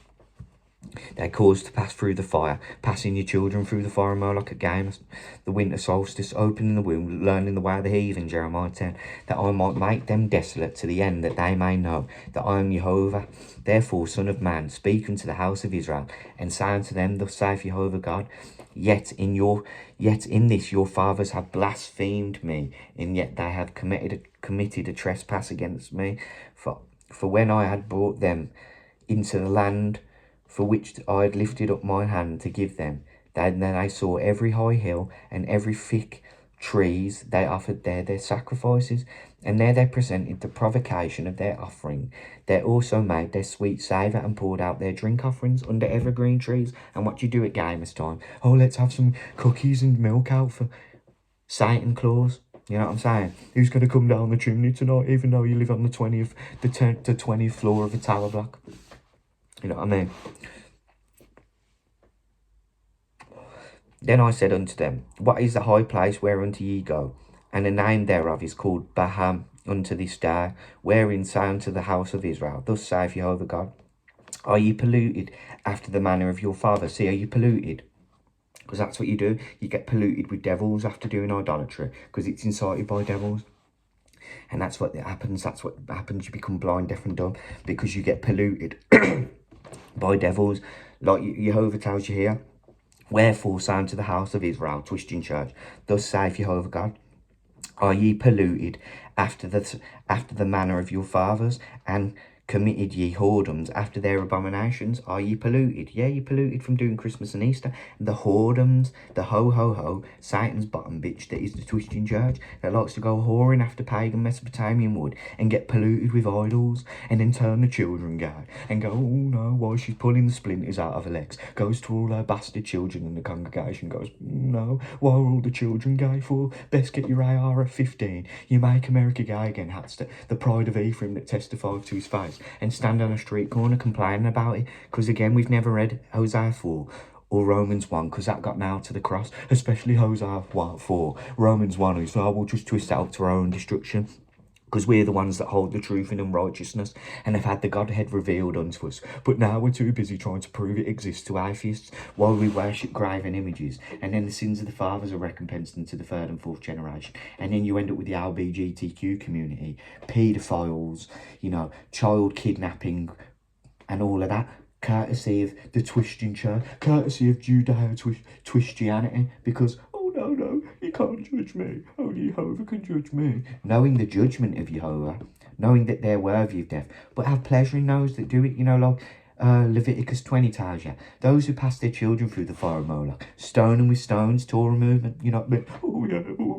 They caused to pass through the fire, passing your children through the fire and Moloch at games, the winter solstice, opening the womb, learning the way of the heathen, Jeremiah 10, that I might make them desolate to the end, that they may know that I am Jehovah. Therefore, Son of Man, speak unto the house of Israel, and say unto them, thus saith Jehovah God, Yet in this your fathers have blasphemed me, and yet they have committed a trespass against me. For when I had brought them into the land for which I had lifted up my hand to give them, then I saw every high hill and every thick trees, they offered there their sacrifices, and there they presented the provocation of their offering. They also made their sweet savour and poured out their drink offerings under evergreen trees. And what do you do at Gamers time? Oh, let's have some cookies and milk out for Satan Claus. You know what I'm saying? Who's going to come down the chimney tonight, even though you live on the 20th floor of a tower block? You know what I mean? Then I said unto them, What is the high place whereunto ye go? And the name thereof is called Baham unto this day, wherein say unto the house of Israel, Thus saith Jehovah God, Are ye polluted after the manner of your father? See, are you polluted? Because that's what you do. You get polluted with devils after doing idolatry, because it's incited by devils. And that's what happens. That's what happens. You become blind, deaf and dumb, because you get polluted by devils. Like Jehovah tells you here, Wherefore say unto the house of Israel, twisting church, Thus saith Jehovah God, Are ye polluted after the manner of your fathers, and committed ye whoredoms after their abominations? Are ye polluted? Yeah, you polluted from doing Christmas and Easter. The whoredoms, the ho, Satan's bottom bitch that is the twisting church, that likes to go whoring after pagan Mesopotamian wood and get polluted with idols, and then turn the children gay and go, oh no, why she's pulling the splinters out of her legs, goes to all her bastard children in the congregation, goes, no, why are all the children gay for? Best get your AR at 15. You make America gay again, that's the pride of Ephraim that testified to his face, and stand on a street corner complaining about it. Because again, we've never read Hosea 4 or Romans 1, because that got nailed to the cross, especially Hosea 4. Romans 1 is, oh, we'll just twist it out to our own destruction, because we're the ones that hold the truth in unrighteousness and have had the Godhead revealed unto us. But now we're too busy trying to prove it exists to atheists while we worship graven images. And then the sins of the fathers are recompensed into the third and fourth generation. And then you end up with the LGBTQ community, paedophiles, you know, child kidnapping and all of that. Courtesy of the twisting church, courtesy of Judeo-Twistianity, because, oh no, you can't judge me, only Jehovah can judge me. Knowing the judgment of Jehovah, knowing that they're worthy of death, but have pleasure in those that do it, you know, like Leviticus 20 tells you, those who pass their children through the fire of Moloch, stone them with stones, Torah movement, you know what I mean? Oh yeah, oh.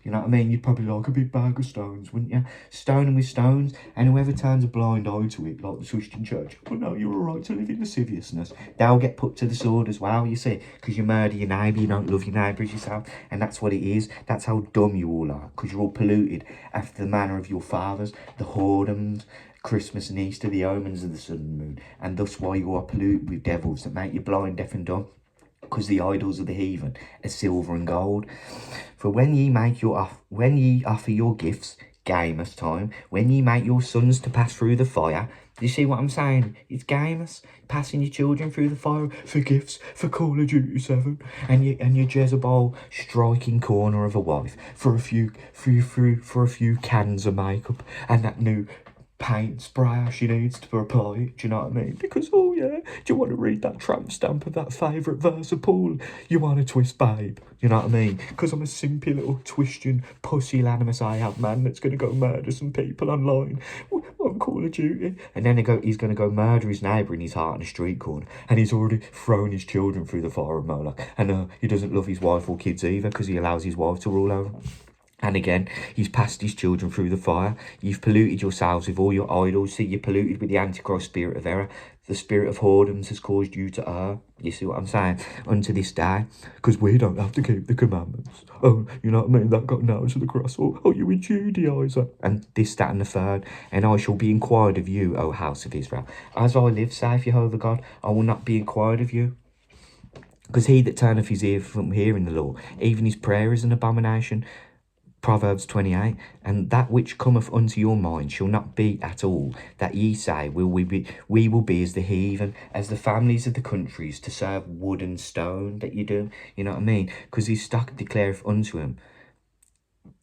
You know what I mean? You'd probably like a big bag of stones, wouldn't you? Stone them with stones, and whoever turns a blind eye to it, like the Christian church, well, no, you're all right to live in lasciviousness. They'll get put to the sword as well, you see, because you murder your neighbour, you don't love your neighbour as yourself, and that's what it is. That's how dumb you all are, because you're all polluted after the manner of your fathers, the whoredoms, Christmas and Easter, the omens of the sun and moon, and thus why you are polluted with devils that make you blind, deaf and dumb, because the idols of the heathen are silver and gold. For when ye offer your gifts, gamers time, when ye make your sons to pass through the fire, do you see what I'm saying? It's gamers, passing your children through the fire for gifts, for Call of Duty 7, and your Jezebel striking corner of a wife for a few cans of makeup and that new paint sprayer she needs to apply it, do you know what I mean? Because, oh yeah, do you want to read that tramp stamp of that favourite verse of Paul? You want to twist, babe, you know what I mean? Because I'm a simpy little twisting, pusillanimous I-have man that's going to go murder some people online on Call of Duty. And then he's going to go murder his neighbour in his heart in a street corner, and he's already thrown his children through the fire of Moloch, and he doesn't love his wife or kids either, because he allows his wife to rule over him. And again, he's passed his children through the fire. You've polluted yourselves with all your idols. See, you're polluted with the Antichrist spirit of error. The spirit of whoredoms has caused you to err. You see what I'm saying? Unto this day. Because we don't have to keep the commandments. Oh, you know what I mean? That got nailed to the cross. Oh, you a Judaizer. And this, that, and the third. And I shall be inquired of you, O house of Israel. As I live, saith Jehovah God, I will not be inquired of you. Because he that turneth his ear from hearing the law, even his prayer is an abomination. Proverbs 28, and that which cometh unto your mind shall not be at all, that ye say, we will be as the heathen, as the families of the countries, to serve wood and stone that you do. You know what I mean? Because his stock declareth unto him,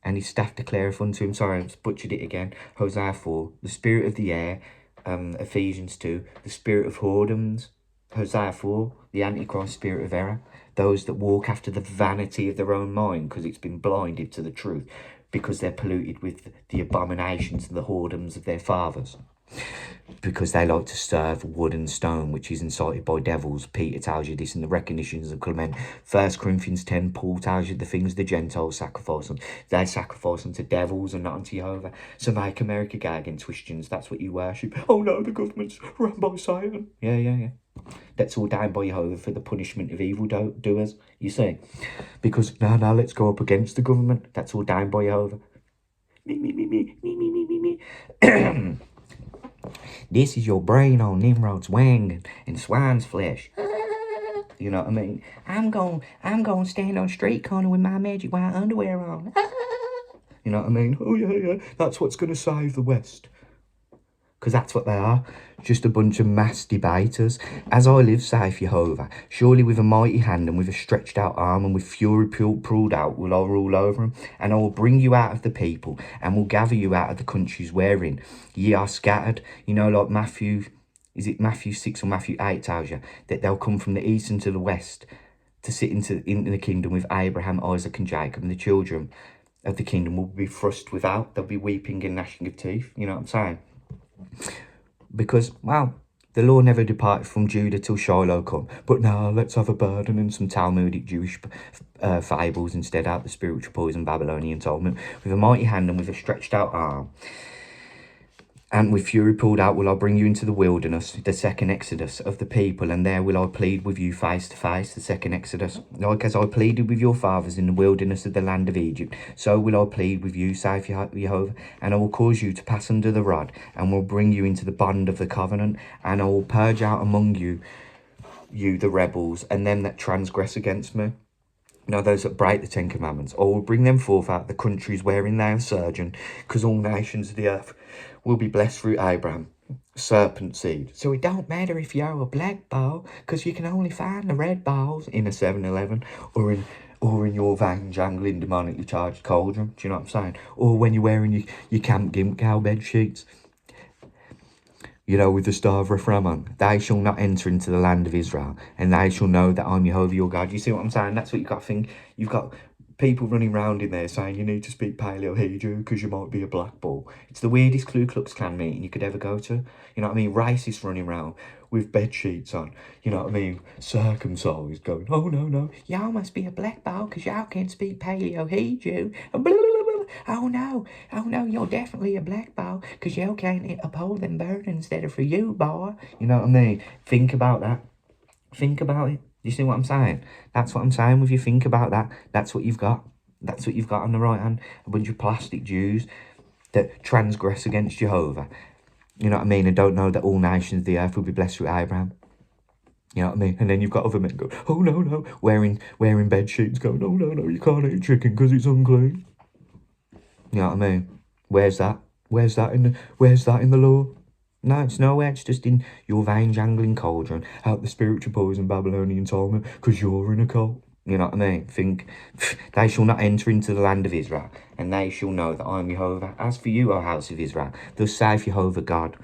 and his staff declareth unto him. Sorry, I butchered it again. Hosea 4, the spirit of the air. Ephesians 2, the spirit of whoredoms. Hosea 4, the Antichrist spirit of error. Those that walk after the vanity of their own mind, because it's been blinded to the truth, because they're polluted with the abominations and the whoredoms of their fathers. Because they like to serve wood and stone, which is incited by devils. Peter tells you this in the recognitions of Clement. 1 Corinthians 10, Paul tells you the things the Gentiles sacrifice on. They sacrifice unto devils and not unto Jehovah. So make America gay against Christians. That's what you worship. Oh no, the government's run by Satan. Yeah. That's ordained by Jehovah for the punishment of evil doers, you see. Because, no, let's go up against the government. That's ordained by Jehovah. Me. This is your brain on Nimrod's wing and swine's flesh. You know what I mean? I'm going to stand on street corner with my magic white underwear on. You know what I mean? Oh, yeah. That's what's going to save the West. Because that's what they are. Just a bunch of mass debaters. As I live, saith Jehovah, surely with a mighty hand and with a stretched out arm and with fury pulled out will I rule over them. And I will bring you out of the people and will gather you out of the countries wherein ye are scattered. You know, like Matthew 6 or Matthew 8 tells you that they'll come from the east and to the west to sit in the kingdom with Abraham, Isaac and Jacob, and the children of the kingdom will be thrust without. They'll be weeping and gnashing of teeth. You know what I'm saying? Because, well, the law never departed from Judah till Shiloh come. But now let's have a burden and some Talmudic Jewish fables instead, out the spiritual poison Babylonian Talmud. With a mighty hand and with a stretched out arm, and with fury pulled out will I bring you into the wilderness, the second exodus of the people, and there will I plead with you face to face, the second exodus. Like as I pleaded with your fathers in the wilderness of the land of Egypt, so will I plead with you, saith Jehovah, and I will cause you to pass under the rod, and will bring you into the bond of the covenant, and I will purge out among you the rebels, and them that transgress against me. Now those that break the Ten Commandments, I will bring them forth out of the countries wherein they are sojourned, because all nations of the earth will be blessed through Abraham, serpent seed. So it don't matter if you're a black ball, because you can only find the red balls in a 7-Eleven or in your van jangling demonically charged cauldron. Do you know what I'm saying? Or when you're wearing your Camp Gimkel bed sheets. You know, with the star of Rephaim, they shall not enter into the land of Israel, and they shall know that I'm Jehovah your God. You see what I'm saying? That's what you've got to think. You've got people running around in there saying you need to speak Paleo-Hebrew because you might be a black ball. It's the weirdest Ku Klux Klan meeting you could ever go to. You know what I mean? Racists running around with bed sheets on. You know what I mean? Circumcised going, oh, no. Y'all must be a black ball because y'all can't speak Paleo-Hebrew. Oh no, you're definitely a black ball because you can't uphold them burdens that are for you, boy. You know what I mean? Think about that. Think about it. You see what I'm saying? That's what I'm saying with you. Think about that. That's what you've got. That's what you've got on the right hand. A bunch of plastic Jews that transgress against Jehovah. You know what I mean? And don't know that all nations of the earth will be blessed through Abraham. You know what I mean? And then you've got other men go, oh no, wearing bed sheets going, oh no, you can't eat chicken because it's unclean. You know what I mean? Where's that? Where's that in the law? No, it's nowhere. It's just in your vein jangling cauldron, out the spiritual poison Babylonian Talmud, because you're in a cult. You know what I mean? Think, they shall not enter into the land of Israel, and they shall know that I am Jehovah. As for you, O house of Israel, thus saith Jehovah God,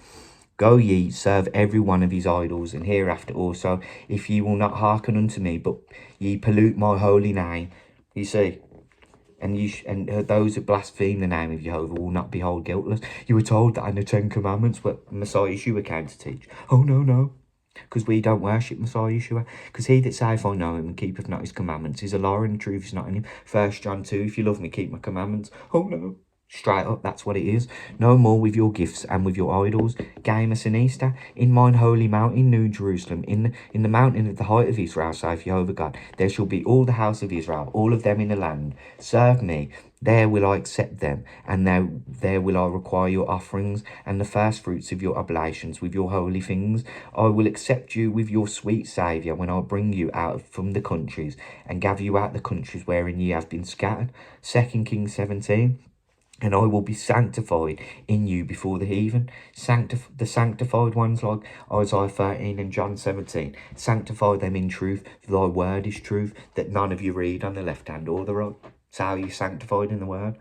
go ye, serve every one of his idols, and hereafter also, if ye will not hearken unto me, but ye pollute my holy name. You see? And those that blaspheme the name of Jehovah will not be held guiltless. You were told that in the Ten Commandments what Messiah Yeshua came to teach. Oh, no. Because we don't worship Messiah Yeshua. Because he that saith I know him and keepeth not his commandments is a liar, and the truth is not in him. 1 John 2, if you love me, keep my commandments. Oh, no. Straight up, that's what it is. No more with your gifts and with your idols. Gamus and Easter, in mine holy mountain, New Jerusalem, in the mountain at the height of Israel, saith Jehovah God, there shall be all the house of Israel, all of them in the land. Serve me, There will I accept them, and there will I require your offerings, and the first fruits of your oblations with your holy things. I will accept you with your sweet Saviour, when I bring you out from the countries, and gather you out the countries wherein ye have been scattered. 2 Kings 17. And I will be sanctified in you before the heathen. The sanctified ones, like Isaiah 13 and John 17. Sanctify them in truth, for thy word is truth, that none of you read on the left hand or the right. So how are you sanctified in the word?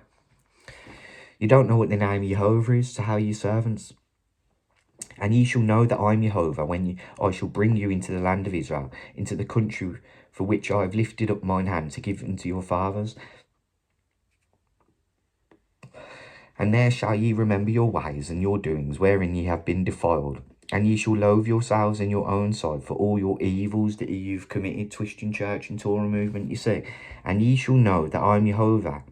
You don't know what the name of Jehovah is, so how are you servants? And ye shall know that I am Jehovah, when I shall bring you into the land of Israel, into the country for which I have lifted up mine hand to give unto your fathers. And there shall ye remember your ways and your doings, wherein ye have been defiled. And ye shall loathe yourselves in your own sight for all your evils that you've committed, twisting church and Torah movement, you see. And ye shall know that I am Jehovah,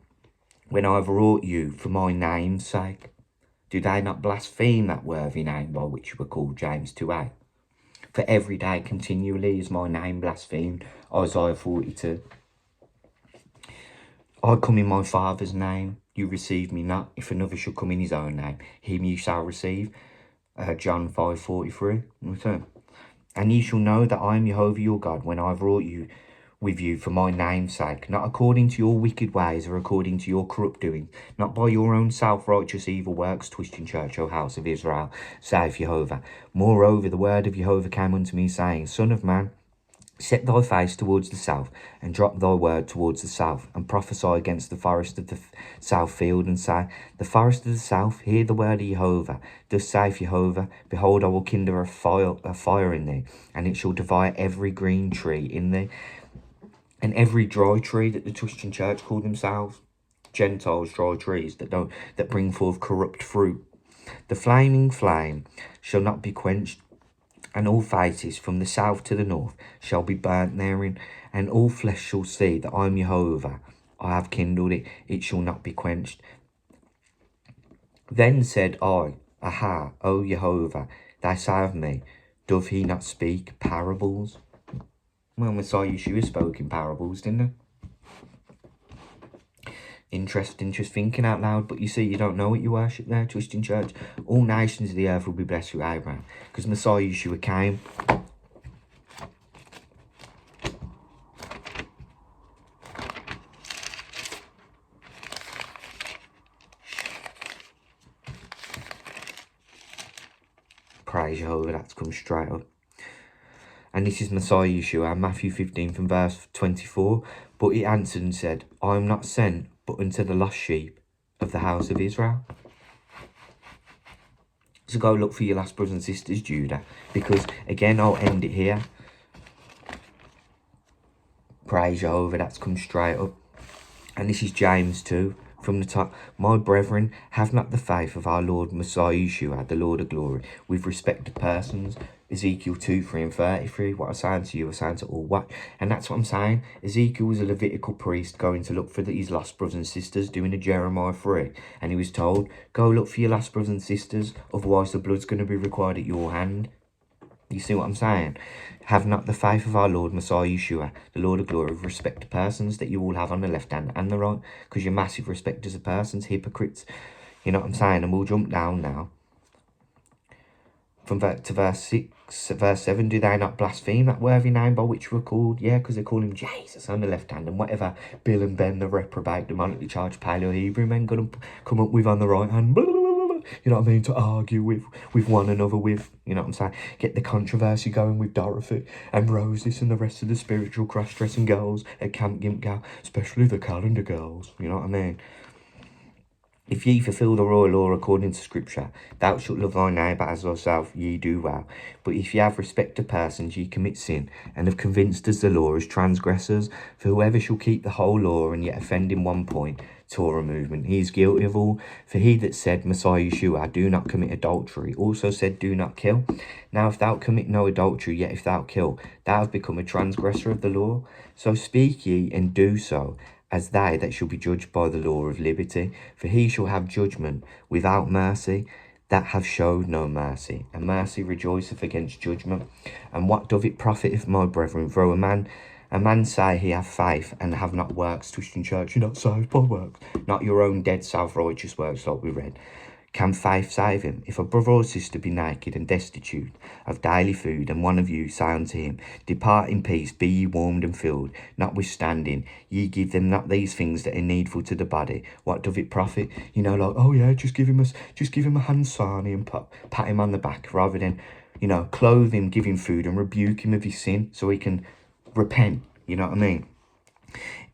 when I have wrought you for my name's sake. Do they not blaspheme that worthy name by which you were called? James 2:8. For every day continually is my name blasphemed. Isaiah 42. I come in my Father's name, you receive me not. If another shall come in his own name, him you shall receive. John 5:43. And ye shall know that I am Jehovah your God, when I have wrought you with you for my name's sake, not according to your wicked ways or according to your corrupt doing, not by your own self-righteous evil works, twisting church, O house of Israel, saith Jehovah. Moreover, the word of Jehovah came unto me, saying, Son of man, set thy face towards the south, and drop thy word towards the south, and prophesy against the forest of the south field, and say, The forest of the south, hear the word of Jehovah. Thus saith Jehovah, Behold, I will kindle a fire in thee, and it shall devour every green tree in thee, and every dry tree that the Christian church call themselves. Gentiles, dry trees that bring forth corrupt fruit. The flaming flame shall not be quenched, and all faces from the south to the north shall be burnt therein, and all flesh shall see that I am Jehovah. I have kindled it, it shall not be quenched. Then said I, Aha, O Jehovah, thou say of me, doth he not speak parables? Well, Messiah Yeshua spoke in parables, didn't he? Interesting, just thinking out loud, but you see, you don't know what you worship there, twisting church. All nations of the earth will be blessed through Abraham, because Messiah Yeshua came. Praise Jehovah, that's come straight up. And this is Messiah Yeshua, Matthew 15 from verse 24. But he answered and said, I am not sent but unto the lost sheep of the house of Israel. So go look for your lost brothers and sisters, Judah, because again, I'll end it here. Praise Jehovah, that's come straight up. And this is James 2 from the top. My brethren, have not the faith of our Lord Messiah Yeshua, the Lord of glory, with respect to persons. Ezekiel 2:3 and 33. What I'm saying to you, I'm saying to all. What? And that's what I'm saying. Ezekiel was a Levitical priest going to look for his lost brothers and sisters, doing a Jeremiah 3. And he was told, go look for your lost brothers and sisters, otherwise the blood's going to be required at your hand. You see what I'm saying? Have not the faith of our Lord Messiah Yeshua, the Lord of glory, with respect to persons that you all have on the left hand and the right, because you're massive respecters of persons, hypocrites. You know what I'm saying? And we'll jump down now from to verse 6, verse 7. Do they not blaspheme that worthy name by which we're called? Yeah, because they call him Jesus on the left hand, and whatever Bill and Ben, the reprobate, demonically charged Paleo-Hebrew men, gonna come up with on the right hand. Blah, blah, blah, blah, you know what I mean? To argue with one another with, you know what I'm saying? Get the controversy going with Dorothy and Roses and the rest of the spiritual cross-dressing girls at Camp Gimp, especially the calendar girls, you know what I mean? If ye fulfill the royal law according to Scripture, thou shalt love thy neighbour as thyself, ye do well. But if ye have respect to persons, ye commit sin, and have convinced as the law as transgressors. For whoever shall keep the whole law, and yet offend in one point, Torah movement, he is guilty of all. For he that said, Messiah Yeshua, do not commit adultery, also said, do not kill. Now if thou commit no adultery, yet if thou kill, thou hast become a transgressor of the law. So speak ye, and do so, as they that shall be judged by the law of liberty. For he shall have judgment without mercy, that have showed no mercy. And mercy rejoiceth against judgment. And what doth it profit if, my brethren, though a man A man say he have faith and have not works, twisting church, you're not saved by works. Not your own dead self-righteous works like we read. Can faith save him? If a brother or sister be naked and destitute of daily food, and one of you say unto him, depart in peace, be ye warmed and filled, notwithstanding, ye give them not these things that are needful to the body, what doth it profit? You know, like, oh yeah, just give him a hand sarnie and pat him on the back, rather than, you know, clothe him, give him food, and rebuke him of his sin, so he can repent. You know what I mean?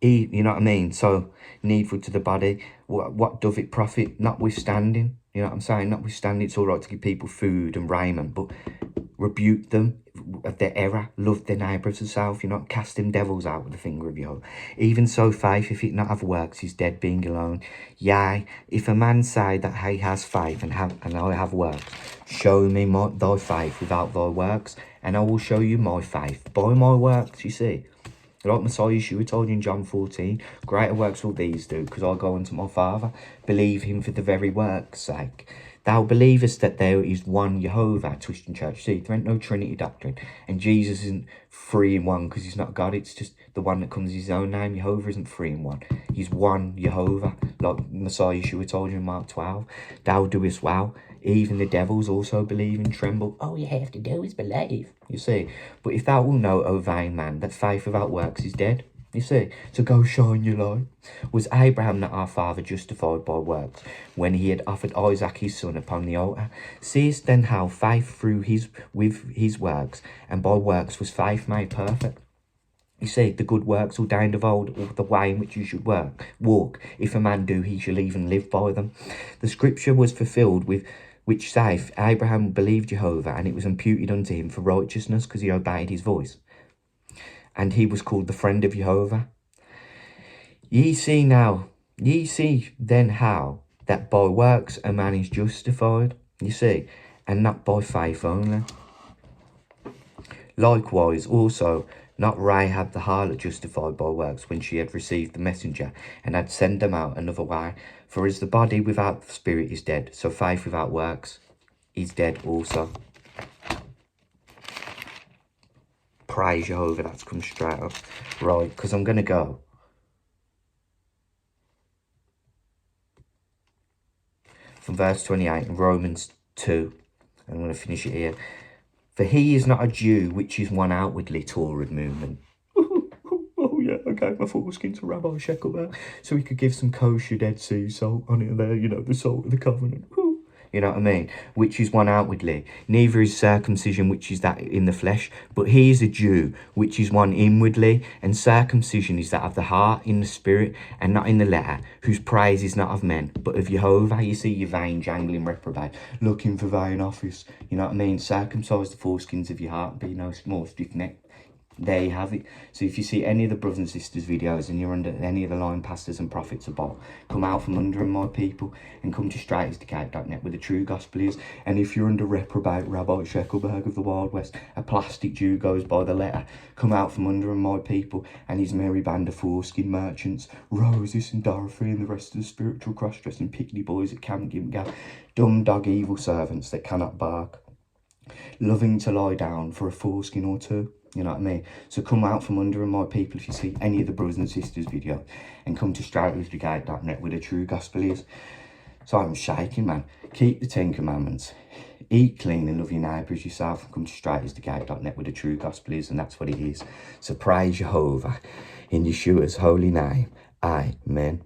You know what I mean? So, needful to the body, what doth it profit? Notwithstanding, you know what I'm saying? Notwithstanding, it's all right to give people food and raiment, but rebuke them of their error, love their neighbour as herself, you know, cast them devils out with the finger of your. Even so, faith, if it not have works, is dead being alone. Yea, if a man say that he has faith and I have works, show me thy faith without thy works, and I will show you my faith by my works, you see. Like Messiah Yeshua told you in John 14, greater works will these do, because I go unto my Father. Believe him for the very work's sake. Thou believest that there is one Jehovah, twisting church. See, there ain't no Trinity doctrine. And Jesus isn't 3 in 1 because he's not God. It's just the one that comes in his own name. Jehovah isn't 3 in 1. He's one Jehovah. Like Messiah Yeshua told you in Mark 12. Thou doest well. Even the devils also believe and tremble. All you have to do is believe, you see. But if thou wilt know, O vain man, that faith without works is dead, you see. So go shine your light. Was Abraham not our father justified by works, when he had offered Isaac his son upon the altar? Seest then how faith through with his works, and by works was faith made perfect? You see, the good works ordained of old, or the way in which you should walk. If a man do, he shall even live by them. The scripture was fulfilled with which saith, Abraham believed Jehovah, and it was imputed unto him for righteousness, because he obeyed his voice. And he was called the friend of Jehovah. Ye see then how that by works a man is justified, you see, and not by faith only. Likewise also, not Rahab the harlot justified by works, when she had received the messenger, and had sent them out another way. For as the body without the spirit is dead, so faith without works is dead also. Praise Jehovah, that's come straight up. Right, because I'm going to go from verse 28 in Romans 2. I'm going to finish it here. For he is not a Jew, which is one outwardly toward movement. Oh yeah, I gave my foreskin to Rabbi Shekelberg so he could give some kosher Dead Sea salt on it there, you know, the salt of the covenant. You know what I mean? Which is one outwardly. Neither is circumcision, which is that in the flesh, but he is a Jew, which is one inwardly, and circumcision is that of the heart, in the spirit, and not in the letter, whose praise is not of men, but of Jehovah. You see, you vain, jangling reprobate, looking for vain office. You know what I mean? Circumcise the foreskins of your heart, be no more stiff-necked. There you have it. So if you see any of the brothers and sisters videos and you're under any of the lying pastors and prophets above, come out from under them, my people, and come to straightastthegate.net where the true gospel is. And if you're under reprobate Rabbi Shekelberg of the Wild West, a plastic Jew goes by the letter, come out from under them, my people, and his merry band of foreskin merchants, Roses and Dorothy and the rest of the spiritual cross-dressing pickney boys that can't give gab, dumb dog evil servants that cannot bark, loving to lie down for a foreskin or two. You know what I mean? So come out from under them, my people, if you see any of the brothers and sisters video, and come to straightwiththegate.net where the true gospel is. So I'm shaking, man. Keep the 10 commandments. Eat clean and love your neighbour as yourself. And come to straightwiththegate.net where the true gospel is, and that's what it is. So praise Jehovah in Yeshua's holy name. Amen.